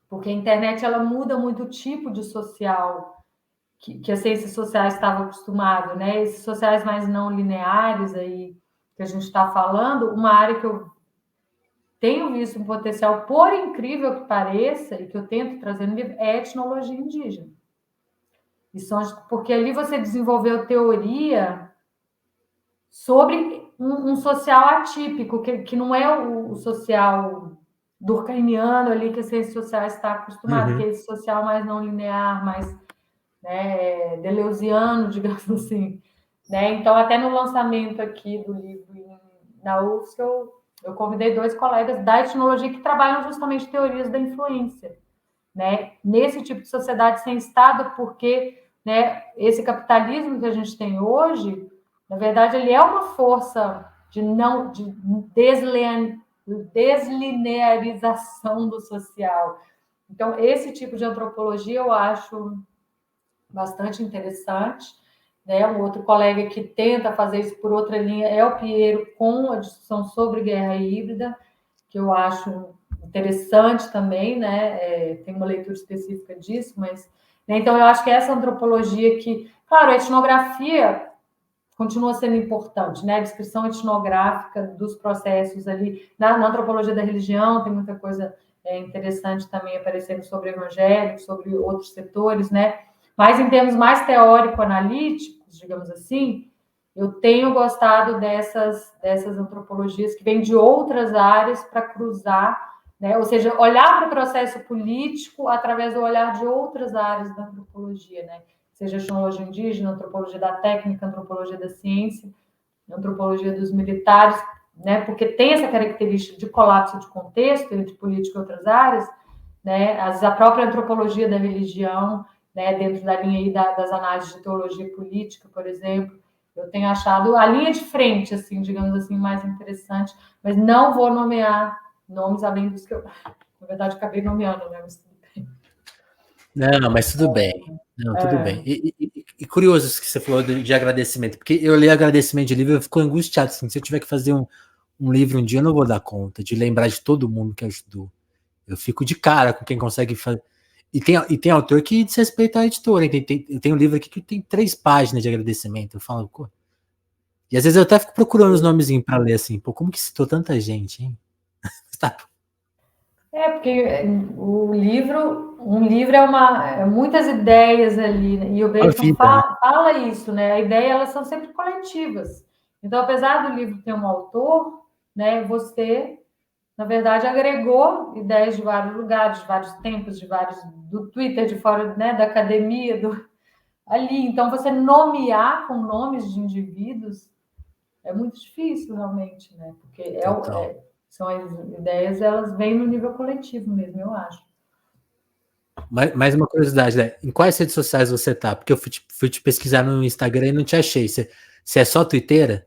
porque a internet ela muda muito o tipo de social que as ciências sociais estavam acostumadas, né? Esses sociais mais não lineares aí que a gente está falando, uma área que eu tenho visto um potencial, por incrível que pareça, e que eu tento trazer no livro, é a etnologia indígena. Porque ali você desenvolveu teoria sobre um social atípico, que não é o social durkheimiano ali que as ciências sociais está acostumado, que é Uhum. esse social mais não linear, mais, né, deleuziano, digamos assim. Né? Então, até no lançamento aqui do livro na UFSC, eu convidei dois colegas da etnologia que trabalham justamente teorias da influência, né? Nesse tipo de sociedade sem Estado, porque, né, esse capitalismo que a gente tem hoje, na verdade, ele é uma força de deslinearização do social. Então, esse tipo de antropologia eu acho bastante interessante. Né? Um outro colega que tenta fazer isso por outra linha é o Piero, com a discussão sobre guerra híbrida, que eu acho interessante também, né? Tem uma leitura específica disso, mas... Né? Então, eu acho que essa antropologia que... Claro, a etnografia continua sendo importante, né? A descrição etnográfica dos processos ali. Na antropologia da religião tem muita coisa interessante também aparecendo sobre evangélicos, sobre outros setores, né? Mas em termos mais teórico-analíticos, digamos assim, eu tenho gostado dessas antropologias que vêm de outras áreas para cruzar, né? Ou seja, olhar para o processo político através do olhar de outras áreas da antropologia, né? Seja etnologia indígena, antropologia da técnica, antropologia da ciência, antropologia dos militares, né? Porque tem essa característica de colapso de contexto entre política e outras áreas, né? A própria antropologia da religião, né? Dentro da linha aí das análises de teologia política, por exemplo, eu tenho achado a linha de frente, assim, digamos assim, mais interessante, mas não vou nomear nomes além dos que eu, na verdade, acabei nomeando, né? Não, mas tudo bem. Não, tudo bem. E curioso isso que você falou de agradecimento, porque eu li agradecimento de livro, eu fico angustiado, assim, se eu tiver que fazer um livro um dia, eu não vou dar conta de lembrar de todo mundo que ajudou. Eu fico de cara com quem consegue fazer. E tem autor que desrespeita a editora. Hein? Tem um livro aqui que tem 3 páginas de agradecimento. Eu falo, pô. E às vezes eu até fico procurando os nomezinhos para ler assim, pô, como que citou tanta gente, hein? Tá. Porque um livro é muitas ideias ali, né? E o A Bateson vida, né? fala isso, né? A ideia, elas são sempre coletivas. Então, apesar do livro ter um autor, né? Você, na verdade, agregou ideias de vários lugares, de vários tempos, do Twitter, de fora, né? Da academia, ali. Então, você nomear com nomes de indivíduos é muito difícil, realmente, né? Porque Total. são as ideias, elas vêm no nível coletivo mesmo, eu acho. Mais uma curiosidade, né? Em quais redes sociais você tá? Porque eu fui te pesquisar no Instagram e não te achei. Você é só twitteira?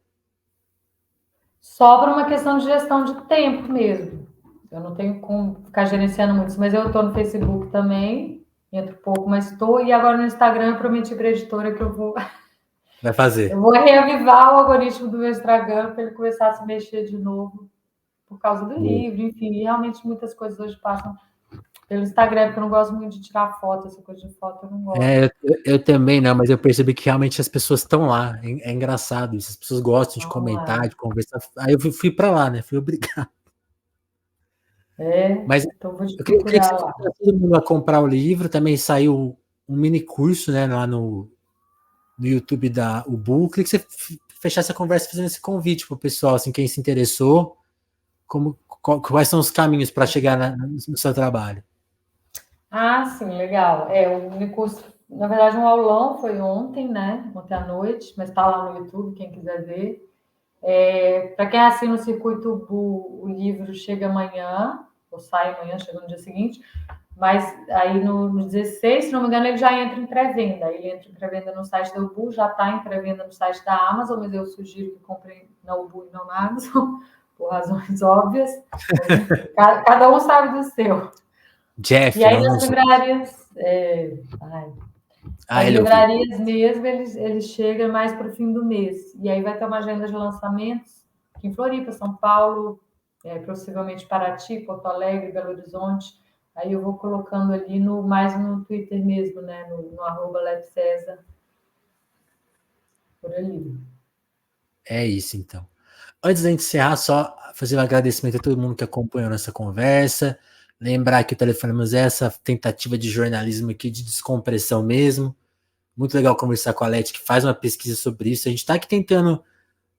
Só por uma questão de gestão de tempo mesmo. Eu não tenho como ficar gerenciando muito, mas eu estou no Facebook também, entro pouco, mas estou. E agora no Instagram eu prometi para a editora que Vai fazer. eu vou reavivar o algoritmo do meu Instagram para ele começar a se mexer de novo por causa do livro, enfim. E realmente muitas coisas hoje passam pelo Instagram, porque eu não gosto muito de tirar foto, essa coisa de foto eu não gosto. Eu também não, mas eu percebi que realmente as pessoas estão lá. É engraçado isso. As pessoas gostam de Vamos comentar, lá. de conversar. Aí eu fui para lá, né? Fui obrigado. Mas Então vou te eu queria que procurar você lá. convidasse todo mundo a comprar o livro. Também saiu um mini curso, né, lá no YouTube da Ubu. Queria que você fechasse a conversa fazendo esse convite para o pessoal, assim, quem se interessou, quais são os caminhos para chegar no seu trabalho. Ah, sim, legal. O Unicurso, na verdade, um aulão foi ontem, né? Ontem à noite, mas está lá no YouTube, quem quiser ver. Para quem assina o Circuito Ubu, o livro chega amanhã, ou sai amanhã, chega no dia seguinte, mas aí no 16, se não me engano, ele já entra em pré-venda. Ele entra em pré-venda no site da Ubu, já está em pré-venda no site da Amazon, mas eu sugiro que comprem na Ubu e não na Amazon, por razões óbvias. Mas, enfim, cada um sabe do seu. Jeff, E aí não, não nas sou. livrarias, Ah, nas ele ouviu. livrarias mesmo, ele chega mais para o fim do mês. E aí vai ter uma agenda de lançamentos aqui em Floripa, São Paulo, possivelmente Paraty, Porto Alegre, Belo Horizonte. Aí eu vou colocando ali mais no Twitter mesmo, né? No @LevCesar, por ali. É isso, então. Antes da gente encerrar, só fazer um agradecimento a todo mundo que acompanhou nossa conversa. Lembrar que o Telefonemas é essa tentativa de jornalismo aqui, de descompressão mesmo. Muito legal conversar com a Leti, que faz uma pesquisa sobre isso. A gente está aqui tentando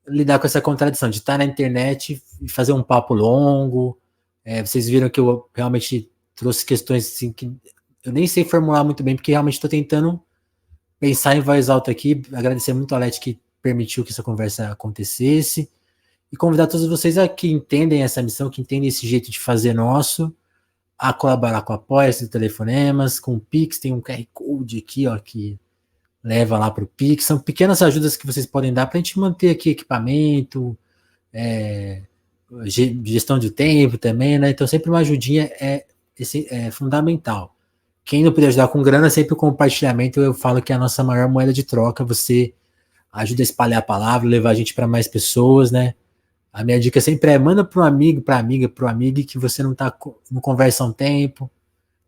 lidar com essa contradição de estar na internet e fazer um papo longo. Vocês viram que eu realmente trouxe questões assim, que eu nem sei formular muito bem, porque realmente estou tentando pensar em voz alta aqui. Agradecer muito a Leti que permitiu que essa conversa acontecesse. E convidar todos vocês a que entendem essa missão, que entendem esse jeito de fazer nosso, a colaborar com a Apoia-se do Telefonemas, com o Pix, tem um QR Code aqui, ó, que leva lá para o Pix. São pequenas ajudas que vocês podem dar para a gente manter aqui equipamento, gestão de tempo também, né? Então sempre uma ajudinha é fundamental. Quem não puder ajudar com grana, sempre o compartilhamento, eu falo que é a nossa maior moeda de troca. Você ajuda a espalhar a palavra, levar a gente para mais pessoas, né? A minha dica sempre é manda para um amigo, para amiga, para o amigo que você não conversa há um tempo.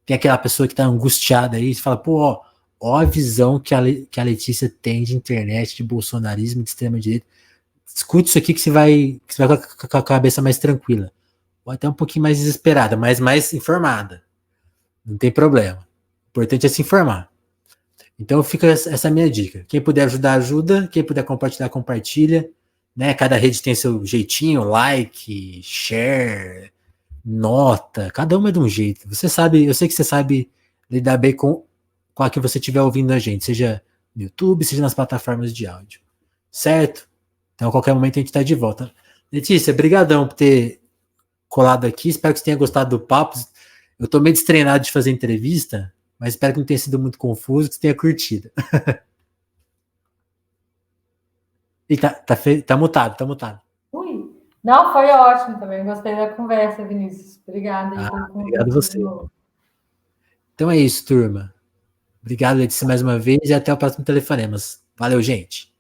Tem aquela pessoa que está angustiada aí, você fala, pô, ó a visão que a Letícia tem de internet, de bolsonarismo, de extrema-direita. Escute isso aqui que você vai com a cabeça mais tranquila. Ou até um pouquinho mais desesperada, mas mais informada. Não tem problema. O importante é se informar. Então fica essa minha dica. Quem puder ajudar, ajuda. Quem puder compartilhar, compartilha. Né? Cada rede tem seu jeitinho, like, share, nota. Cada uma é de um jeito. Você sabe, eu sei que você sabe lidar bem com a que você estiver ouvindo a gente, seja no YouTube, seja nas plataformas de áudio. Certo? Então, a qualquer momento a gente está de volta. Letícia, brigadão por ter colado aqui. Espero que você tenha gostado do papo. Eu tô meio destreinado de fazer entrevista, mas espero que não tenha sido muito confuso, que você tenha curtido. E tá mutado, tá mutado. Ui. Não, foi ótimo também. Gostei da conversa, Vinícius. Obrigada aí pelo Obrigado a convite de você. novo. Então é isso, turma. Obrigado, Letícia, mais uma vez e até o próximo Telefonemas. Valeu, gente.